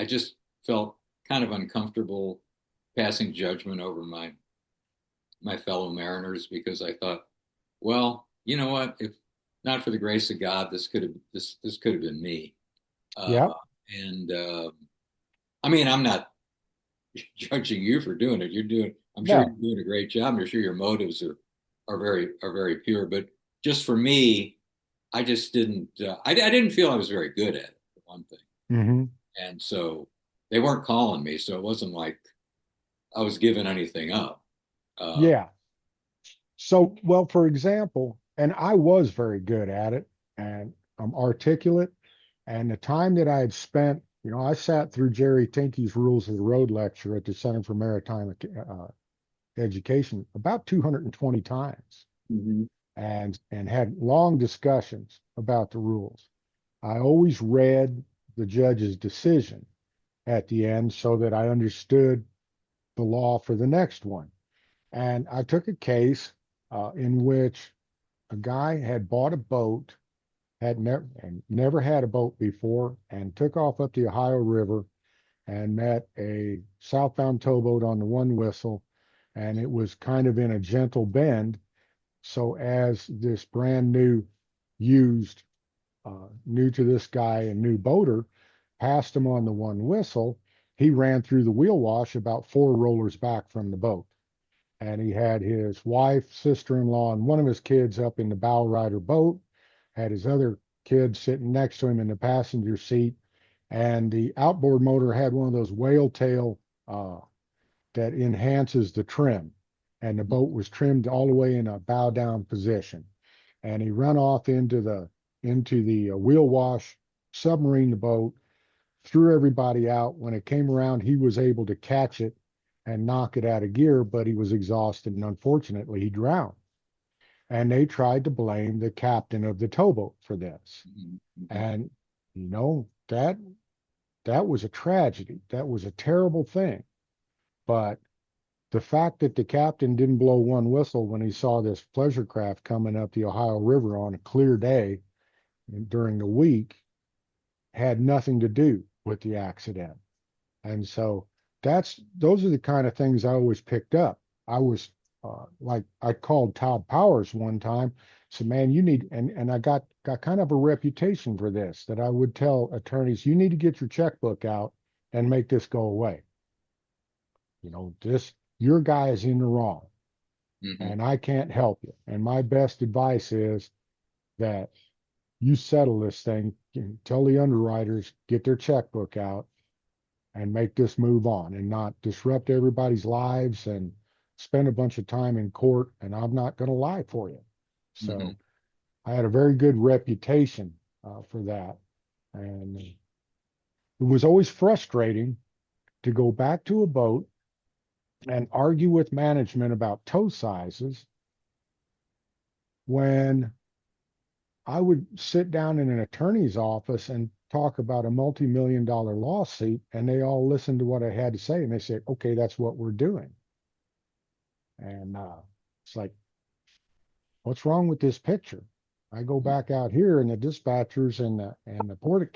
I just felt kind of uncomfortable passing judgment over my fellow mariners, because I thought, well, you know what? If not for the grace of God, this could have been me. Uh, Yeah. and I mean, I'm not. judging you for doing it. I'm sure No. you're doing a great job. I'm sure your motives are very pure. But just for me, I just didn't. I didn't feel I was very good at it, for one thing, Hmm. and so they weren't calling me, so it wasn't like I was giving anything up. Uh, Yeah. So, well, for example, and I was very good at it, and I'm articulate. And the time that I had spent, I sat through Jerry Tinkey's Rules of the Road lecture at the Center for Maritime Education about 220 times, mhm. and had long discussions about the rules. I always read the judge's decision at the end so that I understood the law for the next one. And I took a case in which a guy had bought a boat, had never had a boat before, and took off up the Ohio River and met a southbound towboat on the one whistle, and it was kind of in a gentle bend. So as this brand new, used, new to this guy and new boater passed him on the one whistle, he ran through the wheel wash about 4 rollers back from the boat. And he had his wife, sister-in-law, and one of his kids up in the bow rider boat, had his other kid sitting next to him in the passenger seat, and the outboard motor had one of those whale tail that enhances the trim, and the boat was trimmed all the way in a bow down position. And he run off into the wheel wash, submarine the boat, threw everybody out. When it came around, he was able to catch it and knock it out of gear, but he was exhausted, and unfortunately he drowned. And they tried to blame the captain of the towboat for this. Mhm. Mhm. And that was a tragedy. That was a terrible thing. But the fact that the captain didn't blow one whistle when he saw this pleasure craft coming up the Ohio River on a clear day during the week had nothing to do with the accident. And so those are the kind of things I always picked up. I was like I called Todd Powers one time, said, "Man, you need," and I got kind of a reputation for this, that I would tell attorneys, "You need to get your checkbook out and make this go away. This your guy is in the wrong, Mhm. and I can't help you. And my best advice is that you settle this thing. Tell the underwriters get their checkbook out and make this move on and not disrupt everybody's lives and spend a bunch of time in court. And I'm not going to lie for you." So Mhm. I had a very good reputation for that. And it was always frustrating to go back to a boat and argue with management about tow sizes when I would sit down in an attorney's office and talk about a multi-million-dollar lawsuit, and they all listened to what I had to say, and they said, "Okay, that's what we're doing." And it's like, what's wrong with this picture? I go back out here, and the dispatchers and the port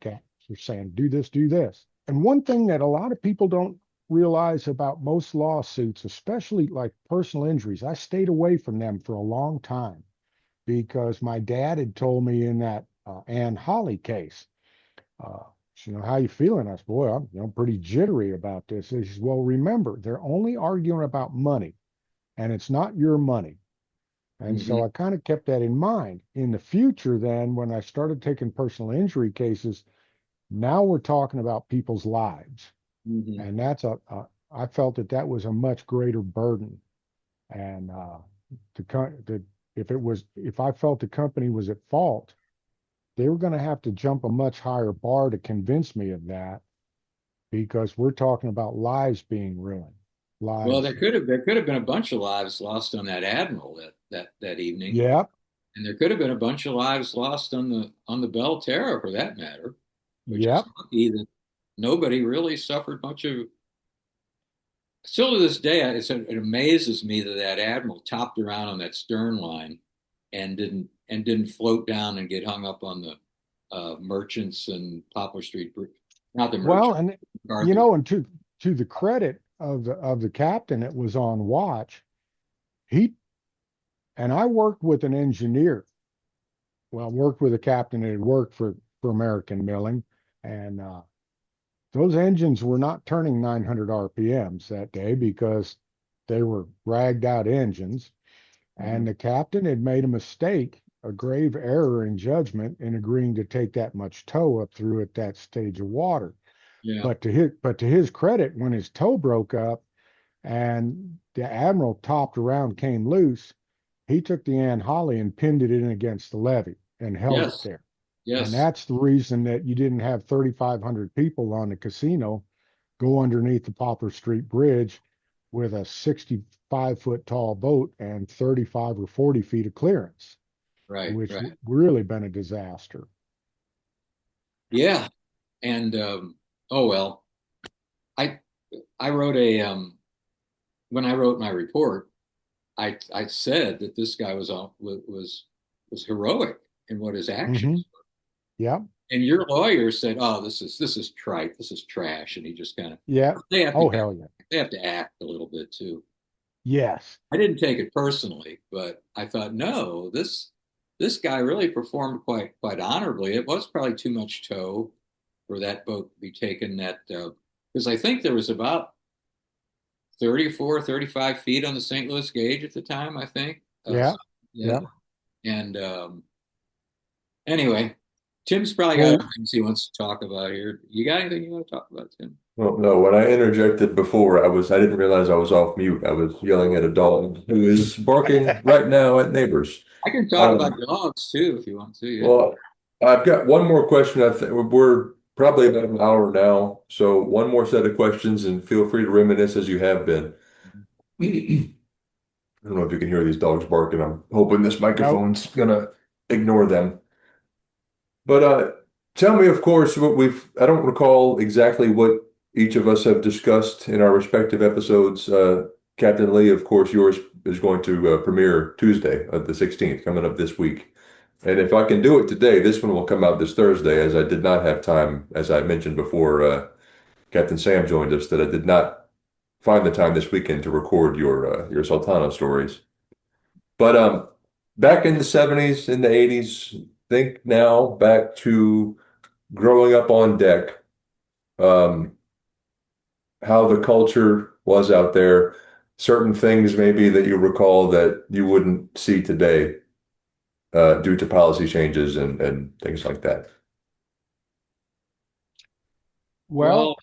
caps are saying, "Do this, do this." And one thing that a lot of people don't realize about most lawsuits, especially like personal injuries, I stayed away from them for a long time because my dad had told me in that Ann Holly case, uh, "How you feeling?" I said, "Boy, I'm pretty jittery about this." He says, "Well, remember, they're only arguing about money, and it's not your money." And so Mhm. I kind of kept that in mind. In the future, then, when I started taking personal injury cases, now we're talking about people's lives. Mhm. And I felt that was a much greater burden. And if I felt the company was at fault, they were going to have to jump a much higher bar to convince me of that, because we're talking about lives being ruined. Well, Lives. there could have been a bunch of lives lost on that Admiral that evening, Yep. and there could have been a bunch of lives lost on the Belle Terre for that matter. We're just Yep. lucky that nobody really suffered much of. Still to this day, it amazes me that that Admiral topped around on that stern line and didn't float down and get hung up on the Merchants and Poplar Street Bridge. Not the Well, Merchant, and MacArthur. and to the credit of the captain that was on watch, he and I worked with an engineer. Well, I worked with a captain that had worked for American Milling, and those engines were not turning 900 RPMs that day because they were ragged out engines. Mhm. And the captain had made a mistake, a grave error in judgment in agreeing to take that much tow up through at that stage of water. Yeah. But to his credit, when his tow broke up and the admiral topped around came loose, he took the Ann Holly and pinned it in against the levee and held it Yes. there. And Yes. that's the reason that you didn't have 3,500 people on the casino go underneath the Poplar Street Bridge with a 65-foot tall boat and 35 or 40 feet of clearance, Right. which Right. really been a disaster. Yeah. And oh well, I I wrote a when I wrote my report, I said that this guy was heroic in what his Mm-hmm. actions. Yeah. And your lawyer said, "Oh, this is trite, this is trash," and he just kind of Yeah. they have to Oh, hell yeah. they have to act a little bit too. Yes. I didn't take it personally, but I thought, no, this guy really performed quite honorably. It was probably too much tow for that boat to be taken that because I think there was about 34, 35 feet on the St. Louis gauge at the time, I think. Yeah. Yeah. Yeah. And anyway, Tim's probably got other Well, things he wants to talk about here. You got anything you want to talk about, Tim? Well, no, when I interjected before, I didn't realize I was off mute. I was yelling at a dog who is barking right now at neighbors. I can talk about Um, dogs too if you want to. Yeah. well, I've got one more question. I think we're probably about an hour now, so one more set of questions, and feel free to reminisce as you have been. I don't know if you can hear these dogs barking. I'm hoping this nope. microphone's gonna ignore them. But tell me, of course, I don't recall exactly what each of us have discussed in our respective episodes. Captain Lee, of course, yours is going to premiere Tuesday, the 16th, coming up this week. And if I can do it today, this one will come out this Thursday, as I did not have time, as I mentioned before, Captain Sam joined us, that I did not find the time this weekend to record your Sultana stories. But back in the 70s, in the 80s, think now back to growing up on deck, um, how the culture was out there, certain things maybe that you recall that you wouldn't see today due to policy changes and things like that. Well,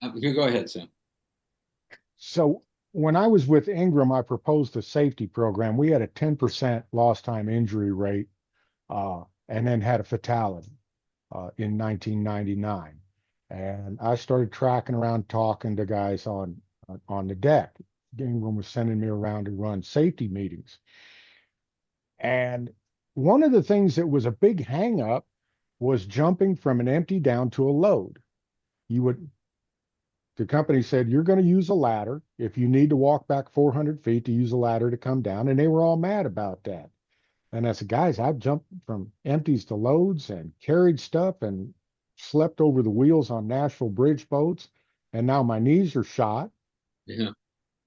Well, you go ahead, Sam. so when I was with Ingram, I proposed a safety program. We had a 10% lost time injury rate, and then had a fatality in 1999. And I started tracking around talking to guys on the deck. Ingram was sending me around to run safety meetings. And one of the things that was a big hang up was jumping from an empty down to a load. You would The company said you're going to use a ladder. If you need to walk back 400 feet to use a ladder to come down, and they were all mad about that. And I said, guys, I've jumped from empties to loads and carried stuff and slept over the wheels on Nashville bridge boats. And now my knees are shot. Yeah.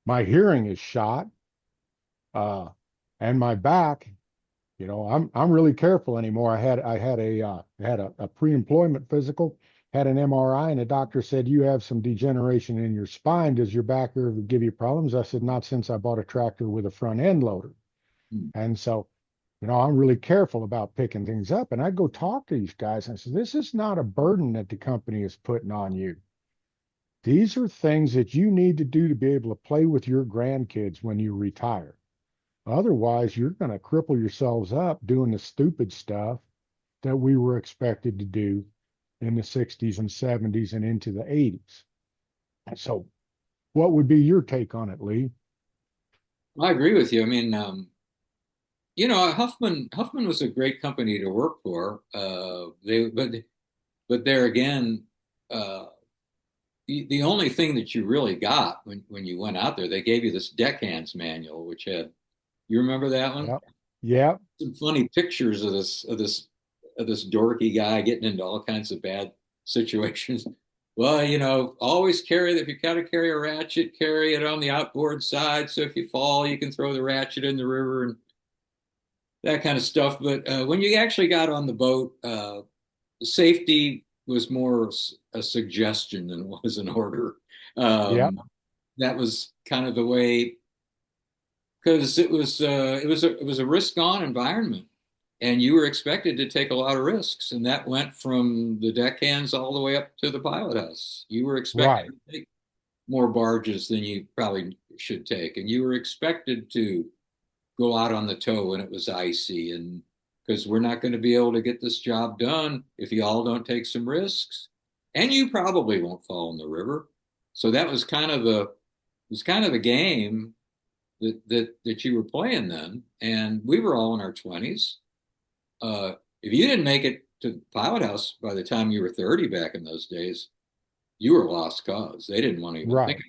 My hearing is shot. Uh, and my back, I'm really careful anymore. I had a pre-employment physical, had an MRI, and the doctor said you have some degeneration in your spine. Does your back ever give you problems? I said not since I bought a tractor with a front end loader. And so, I'm really careful about picking things up. And I go talk to these guys and I said, this is not a burden that the company is putting on you. These are things that you need to do to be able to play with your grandkids when you retire. Otherwise, you're going to cripple yourselves up doing the stupid stuff that we were expected to do in the 60s and 70s and into the 80s. So, what would be your take on it, Lee? I agree with you. I mean, Huffman was a great company to work for. But there again, uh, the only thing that you really got when you went out there, they gave you this deckhands manual, which had you remember that one? Yep. Yep. Some funny pictures of this dorky guy getting into all kinds of bad situations. Well, always carry if you gotta carry a ratchet, carry it on the outboard side. So if you fall, you can throw the ratchet in the river and that kind of stuff. But when you actually got on the boat, safety was more a suggestion than it was an order. Yep. Um, that was kind of the way because it was a risk on environment, and you were expected to take a lot of risks, and that went from the deckhands all the way up to the pilot house. You were expected Right. to take more barges than you probably should take, and you were expected to go out on the tow when it was icy, and because we're not going to be able to get this job done if you all don't take some risks, and you probably won't fall in the river. So that was kind of the game that you were playing then, and we were all in our 20s. If you didn't make it to the pilot house by the time you were 30 back in those days, you were a lost cause. They didn't want to even think Right. of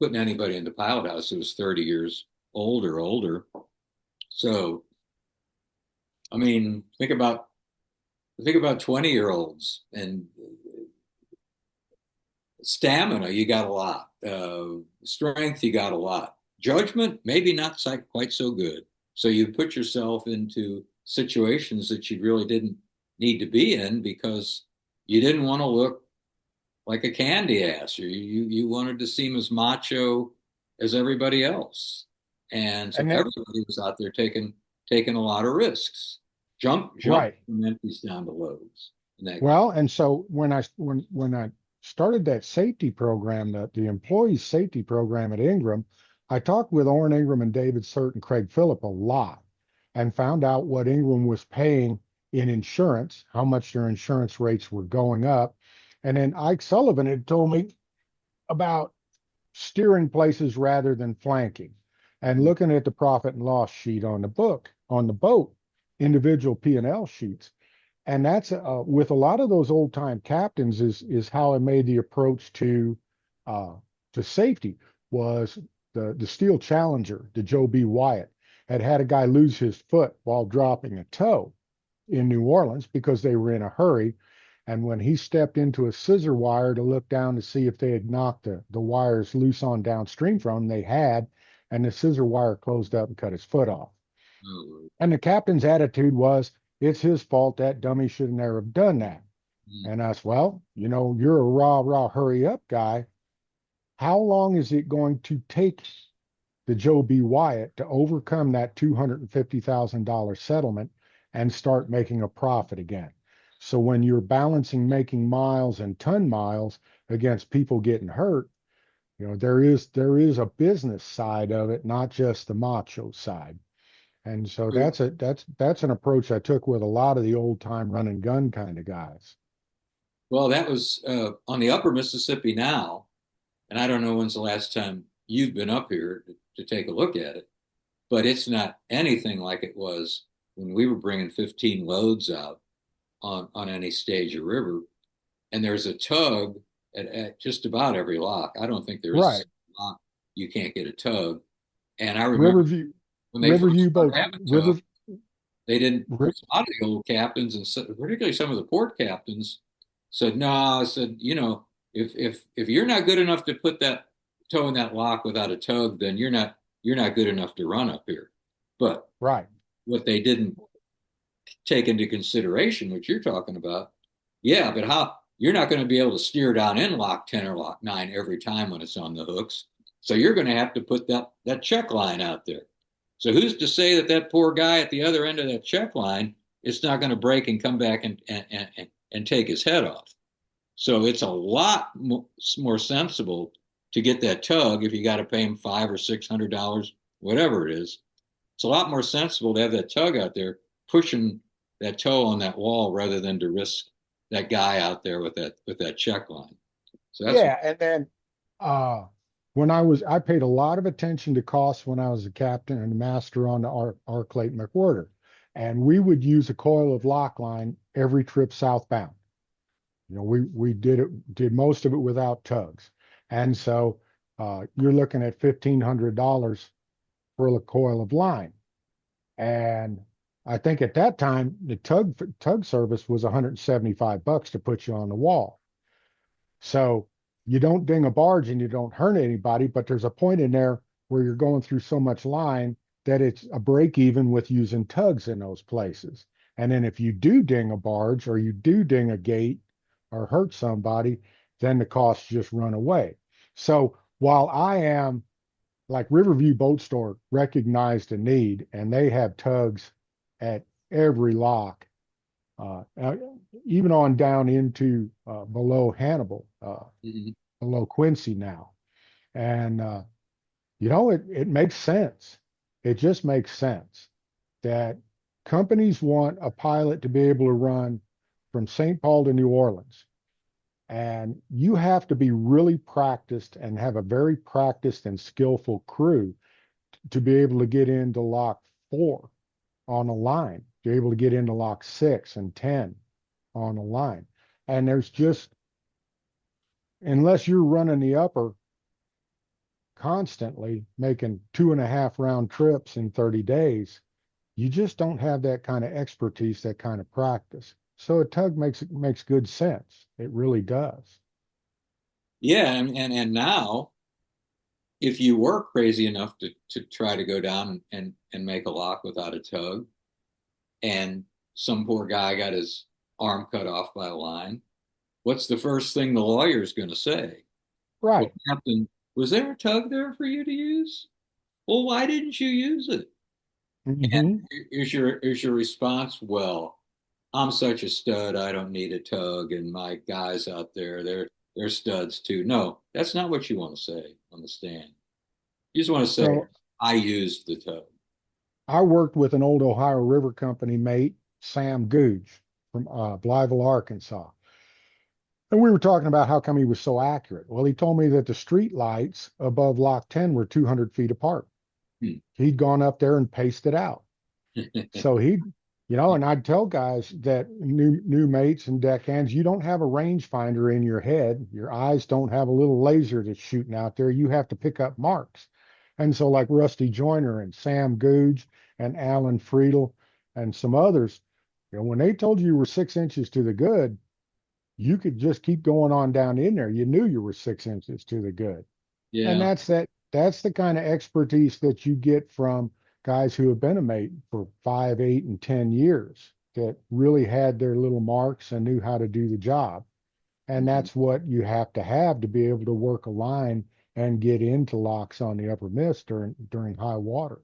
putting anybody in the pilot house who was 30 years old or older. So, I mean, think about 20-year-olds and stamina, you got a lot. Strength, you got a lot. Judgment, maybe not quite so good. So you put yourself into situations that you really didn't need to be in because you didn't want to look like a candy ass, or you wanted to seem as macho as everybody else. And so And then, everybody was out there taking a lot of risks. Jump right. from empties down to loads. And that Well, and so when I started that safety program, the employees safety program at Ingram, I talked with Orrin Ingram and David Surt and Craig Phillip a lot and found out what Ingram was paying in insurance, how much their insurance rates were going up. And then Ike Sullivan had told me about steering places rather than flanking and looking at the profit and loss sheet on the book, on the boat, individual P&L sheets. And that's with a lot of those old time captains is how I made the approach uh, to safety was the Steel Challenger, the Joe B. Wyatt, had a guy lose his foot while dropping a tow in New Orleans because they were in a hurry. And when he stepped into a scissor wire to look down to see if they had knocked the wires loose on downstream from him, they had, and the scissor wire closed up and cut his foot off. oh, And the captain's attitude was, it's his fault. That dummy should never have done that. And I said, well, you're a rah, hurry up guy. How long is it going to take the Joe B. Wyatt to overcome that $250,000 settlement and start making a profit again? So when you're balancing making miles and ton miles against people getting hurt, there is a business side of it, not just the macho side. And so that's an approach I took with a lot of the old time run and gun kind of guys. well, that was on the upper Mississippi now, and I don't know when's the last time you've been up here to take a look at it, but it's not anything like it was when we were bringing 15 loads out on any stage or river. And there's a tug at just about every lock. I don't think Right. there's a lock you can't get a tug. And I remember Riverview, when they first Riverview started boat, having River, tugs, they didn't. Ri- A lot of the old captains and particularly some of the port captains said, "No," I said, if you're not good enough to put that toe in that lock without a tug, then you're not good enough to run up here." But right. what they didn't take into consideration, what you're talking about, yeah, but how you're not going to be able to steer down in lock 10 or lock 9 every time when it's on the hooks. So you're going to have to put that check line out there. So who's to say that that poor guy at the other end of that check line is not going to break and come back and take his head off? So it's a lot more sensible to get that tug if you got to pay him $500 or $600, whatever it is. It's a lot more sensible to have that tug out there pushing that toe on that wall rather than to risk that guy out there with that check line. So that's Yeah. And then uh, I paid a lot of attention to costs when I was a captain and a master on the Clayton McWhirter. And we would use a coil of lock line every trip southbound. We did most of it without tugs. And so you're looking at $1,500 for a coil of line. And I think at that time the tug service was 175 bucks to put you on the wall. So you don't ding a barge and you don't hurt anybody, but there's a point in there where you're going through so much line that it's a break even with using tugs in those places. And then if you do ding a barge or you do ding a gate or hurt somebody, then the costs just run away. So while I am like Riverview Boat Store recognized a need and they have tugs at every lock, uh, uh, even on down into below Hannibal, Mhm. below Quincy now. And, it makes sense. It just makes sense that companies want a pilot to be able to run from St. Paul to New Orleans. And you have to be really practiced and have a very practiced and skillful crew to be able to get into lock 4 on a line, to be able to get into lock 6 and 10 on a line. And there's just, unless you're running the upper constantly, making 2.5 round trips in 30 days, you just don't have that kind of expertise, that kind of practice. So a tug makes good sense. It really does. Yeah, and now if you were crazy enough to try to go down and make a lock without a tug, and some poor guy got his arm cut off by a line, what's the first thing the lawyer's going to say? Well, Right. Captain, was there a tug there for you to use? Well, why didn't you use it? Hmm. Is your response, well, I'm such a stud, I don't need a tug, and my guys out there, they're studs too. No, that's not what you want to say on the stand. You just want to say, So I used the tug. I worked with an old Ohio River Company mate, Sam Googe from Blytheville, Arkansas. And we were talking about how come he was so accurate. Well, he told me that the street lights above Lock 10 were 200 feet apart. Hmm. He'd gone up there and paced it out. So and I'd tell guys that new mates and deckhands, you don't have a rangefinder in your head. Your eyes don't have a little laser that's shooting out there. You have to pick up marks. And so like Rusty Joyner and Sam Googe and Alan Friedel and some others, when they told you were 6 inches to the good, you could just keep going on down in there. You knew you were 6 inches to the good. And Yeah. that's the kind of expertise that you get from guys who have been a mate for 5, 8, and 10 years that really had their little marks and knew how to do the job. And Mhm. that's what you have to be able to work a line and get into locks on the upper mist during high water.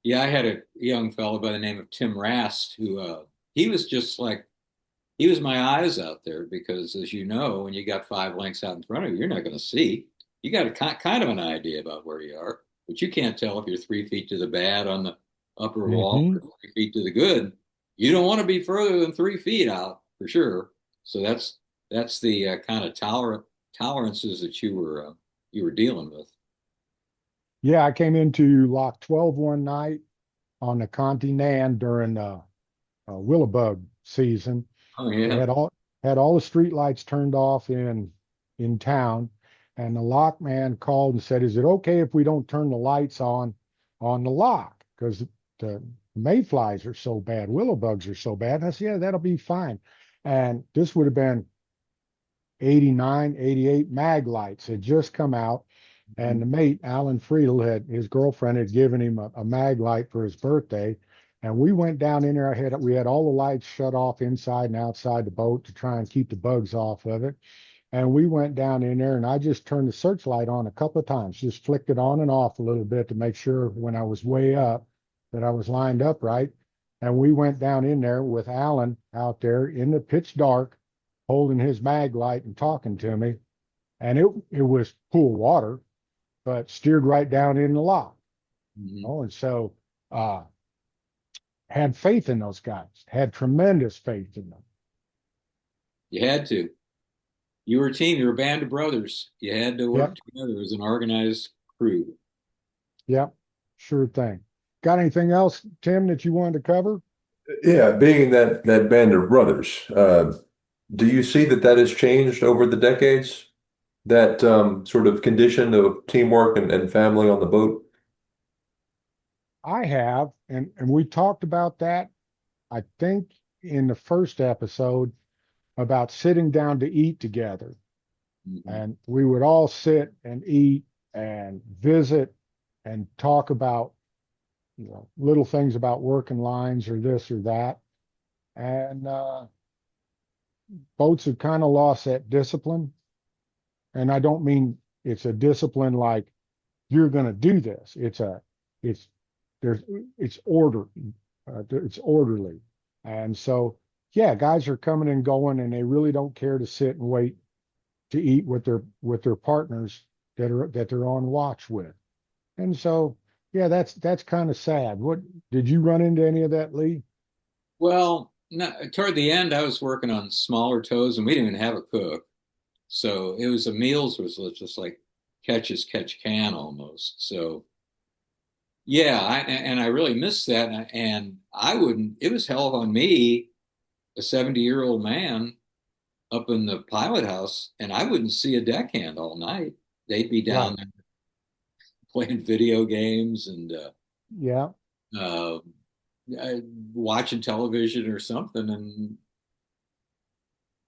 Yeah, I had a young fellow by the name of Tim Rast who he was just like he was my eyes out there because as you know, when you got 5 lengths out in front of you, you're not going to see. You got a kind of an idea about where you are, but you can't tell if you're 3 feet to the bad on the upper wall or Hmm. 3 feet to the good. You don't want to be further than 3 feet out for sure. So that's the kind of tolerances that you were dealing with. Yeah, I came into lock 12 one night on the Conti Nan during Willowbug season. Oh They yeah. had all the street lights turned off in town, and the lock man called and said, "Is it okay if we don't turn the lights on the lock because the mayflies are so bad, willow bugs are so bad?" And I said, "Yeah, that'll be fine." And this would have been 89, 88 mag lights had just come out, and the mate, Alan Friedel, had his girlfriend had given him a mag light for his birthday. And we went down in there. We had all the lights shut off inside and outside the boat to try and keep the bugs off of it. And we went down in there and I just turned the searchlight on a couple of times, just flicked it on and off a little bit to make sure when I was way up that I was lined up right. And we went down in there with Alan out there in the pitch dark, holding his mag light and talking to me. And it was pool water, but steered right down in the lock. Mhm. Oh, and so had faith in those guys, had tremendous faith in them. You had to. You were a team. You were a band of brothers. You had to work Yep, together as an organized crew. yep, sure thing. Got anything else, Tim, that you wanted to cover? Yeah, being that band of brothers, do you see that has changed over the decades? That sort of condition of teamwork and family on the boat? I have, and we talked about that, I think, in the first episode about sitting down to eat together. Mhm. And we would all sit and eat and visit and talk about, little things about working lines or this or that. And boats have kind of lost that discipline. And I don't mean it's a discipline like you're going to do this. It's there's it's order, it's orderly, and so yeah, guys are coming and going, and they really don't care to sit and wait to eat with their partners that they're on watch with. And so yeah, that's kind of sad. What did you run into any of that, Lee? Well, no, toward the end, I was working on smaller tows, and we didn't even have a cook. So it was the meals was just like catch as catch can almost. So yeah, and I really missed that, and I wouldn't. It was hell on me, a 70-year-old man up in the pilot house, and I wouldn't see a deckhand all night. They'd be down Right. there playing video games and Yeah. uh, watching television or something, and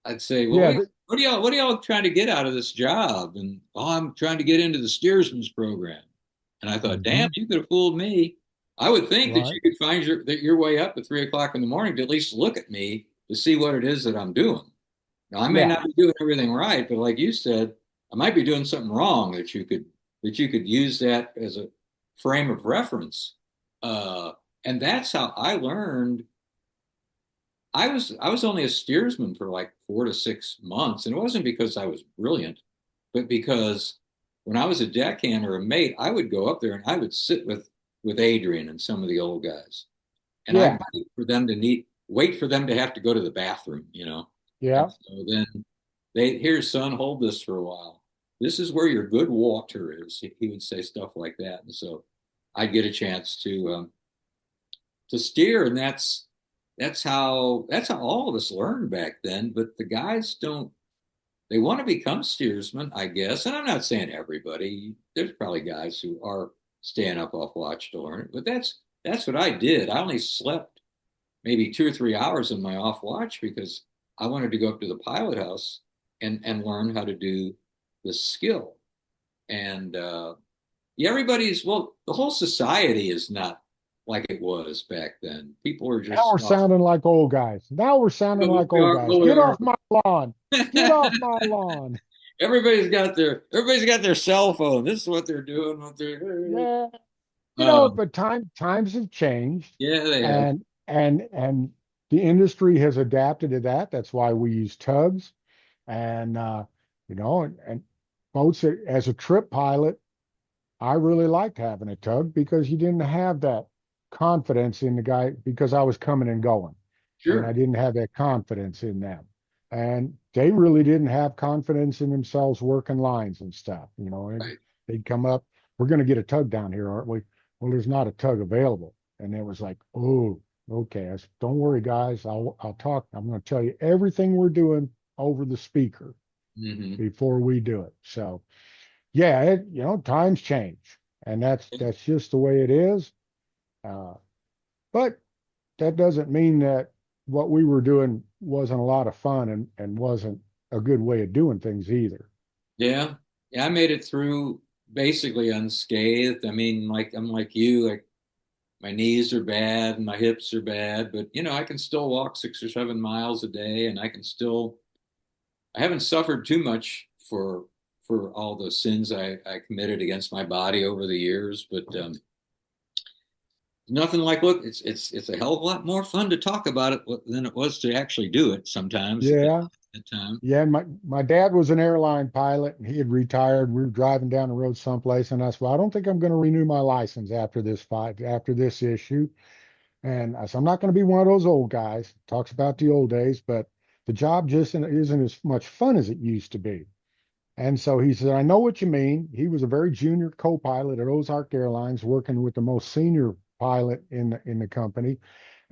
I'd say, well, Yeah. wait, what are y'all trying to get out of this job? And oh, I'm trying to get into the steersman's program. And I thought, damn, Hmm. you could have fooled me. I would think that Right. you could find your way up at 3 o'clock in the morning to at least look at me to see what it is that I'm doing. Now, I may Yeah. not be doing everything right, but like you said, I might be doing something wrong that you could use that as a frame of reference. Uh, and that's how I learned. I was only a steersman for like 4 to 6 months, and it wasn't because I was brilliant, but because when I was a deckhand or a mate, I would go up there and I would sit with Adrian and some of the old guys, and I'd Yeah. wait for them to have to go to the bathroom, you know. And Yeah. so then here, son, hold this for a while. This is where your good water is. He would say stuff like that, and so I'd get a chance to steer, and that's how all of us learned back then. But the guys don't. They want to become steersmen, I guess. And I'm not saying everybody. There's probably guys who are staying up off watch to learn it. But that's what I did. I only slept maybe 2 or 3 hours in my off watch because I wanted to go up to the pilot house and learn how to do the skill. And yeah, the whole society is not like it was back then. People are Now just we're sounding like old guys. Now we're sounding like we old are, guys. well, we Get are. off my lawn. Get off my lawn. Everybody's got their cell phone. This is what they're doing. What they're Yeah. um, But times have changed, yeah, they have. and the industry has adapted to that. That's why we use tugs, and and boats as a trip pilot. I really liked having a tug because you didn't have that confidence in the guy because I was coming and going, and I Sure. didn't have that confidence in them. And they really didn't have confidence in themselves working lines and stuff. Right. They'd come up, we're going to get a tug down here, aren't we? Well, there's not a tug available. And it was like, oh, okay. I said, don't worry, guys. I'll talk. I'm going to tell you everything we're doing over the speaker Hmm. before we do it. So yeah, times change, and that's just the way it is. Uh, but that doesn't mean that what we were doing wasn't a lot of fun and wasn't a good way of doing things either. Yeah. Yeah, I made it through basically unscathed. I mean, like I'm like you, like my knees are bad and my hips are bad, but I can still walk 6 or 7 miles a day, and I haven't suffered too much for all the sins I committed against my body over the years, but nothing like look, it's a hell of a lot more fun to talk about it than it was to actually do it sometimes at Yeah, that time. yeah. My dad was an airline pilot, and he had retired. We were driving down the road someplace, and I said, "Well, I don't think I'm going to renew my license after this issue." And I said, "I'm not going to be one of those old guys." Talks about the old days, but the job just isn't as much fun as it used to be. And so he said, I know what you mean. He was a very junior co-pilot at Ozark Airlines, working with the most senior pilot in the company.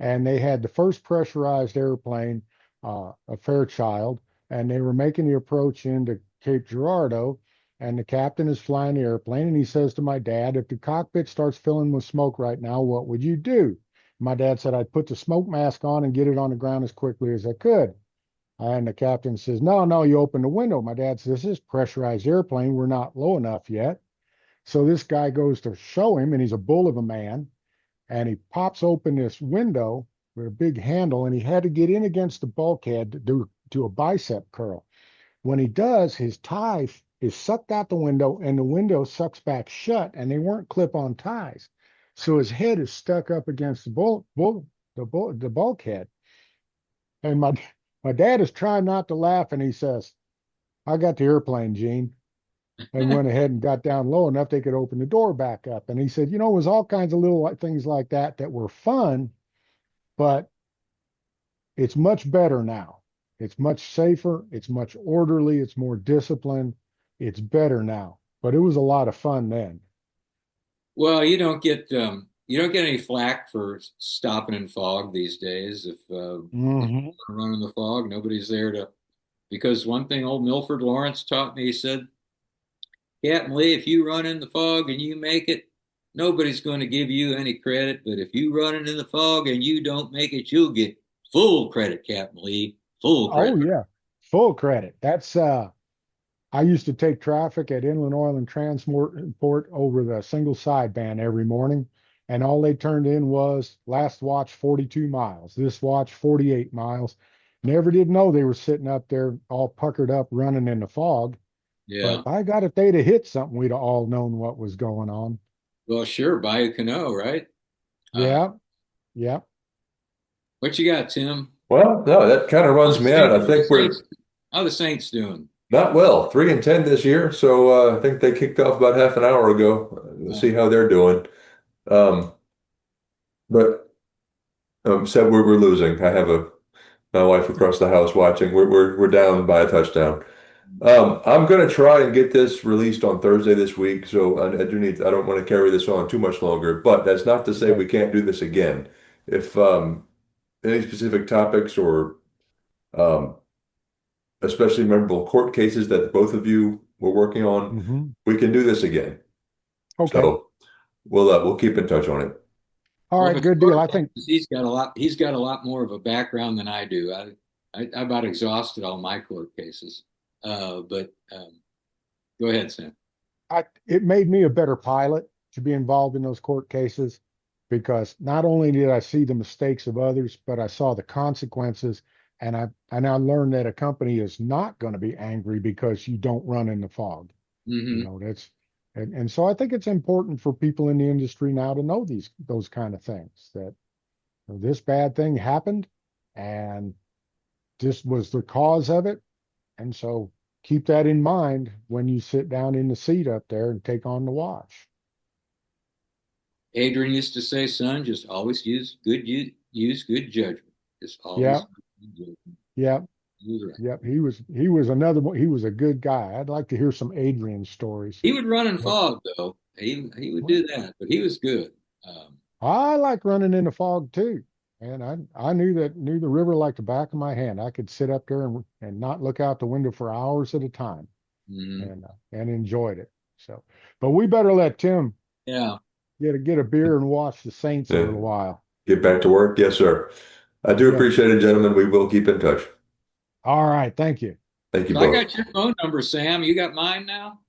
And they had the first pressurized airplane, a Fairchild, and they were making the approach into Cape Girardeau. And the captain is flying the airplane, and he says to my dad, if the cockpit starts filling with smoke right now, what would you do? My dad said, I'd put the smoke mask on and get it on the ground as quickly as I could. And the captain says, no, no, you open the window. My dad says, this is pressurized airplane. We're not low enough yet. So this guy goes to show him, and he's a bull of a man. And he pops open this window with a big handle, and he had to get in against the bulkhead to a bicep curl. When he does, his tie is sucked out the window and the window sucks back shut, and they weren't clip-on ties. So his head is stuck up against the bulkhead. And my dad is trying not to laugh, and he says, I got the airplane, Gene, and went ahead and got down low enough they could open the door back up. And he said, it was all kinds of little things like that that were fun, but it's much better now. It's much safer. It's much orderly. It's more disciplined. It's better now. But it was a lot of fun then. Well, you don't get any flack for stopping in fog these days. If you Hmm. want to run in the fog, nobody's there to. Because one thing old Milford Lawrence taught me, he said, Captain Lee, if you run in the fog and you make it, nobody's going to give you any credit. But if you run it in the fog and you don't make it, you'll get full credit, Captain Lee. Full Oh credit. yeah, full credit. That's I used to take traffic at Inland Oil and Transport over the single sideband every morning, and all they turned in was last watch 42 miles, this watch 48 miles. Never did know they were sitting up there all puckered up running in the fog. Yeah. But by God, if they'd have hit something, we'd have all known what was going on. Well, sure. Bayou Cano, right? Uh, Yeah, yeah. what you got, Tim? Well, no, that kind of How runs the me out. Saints, I think we're how the Saints doing? not well, 3-10 this year. So I think they kicked off about half an hour ago. We'll see how they're doing. Um, but said we're losing. I have my wife across the house watching. We're down by a touchdown. I'm going to try and get this released on Thursday this week. So I don't want to carry this on too much longer. But that's not to say Okay. we can't do this again. If any specific topics or um, especially memorable court cases that both of you were working on, Hmm. we can do this again. Okay. So we'll keep in touch on it. All Well, if right, it's good deal. court I think cases, he's got a lot more of a background than I do. I about exhausted all my court cases. But go ahead, Sam. it made me a better pilot to be involved in those court cases because not only did I see the mistakes of others, but I saw the consequences. And I learned that a company is not going to be angry because you don't run in the fog. Hmm. That's and so I think it's important for people in the industry now to know those kind of things that this bad thing happened and this was the cause of it. And so keep that in mind when you sit down in the seat up there and take on the watch. Adrian used to say, "Son, just always use good judgment. Just Yeah, always use good judgment." yeah, He was right. yeah. He was another one. He was a good guy. I'd like to hear some Adrian stories. He would run in But fog though. He would well, do that, but he was good. Um, I like running in the fog too. And I knew the river like the back of my hand. I could sit up there and not look out the window for hours at a time mhm. and enjoyed it. So, but we better let Tim Yeah. get a beer and watch the Saints a Yeah. little while. Get back to work. Yes, sir. I do Yep. appreciate it, gentlemen. We will keep in touch. All right. Thank you. Thank you So I both. got your phone number, Sam. You got mine now?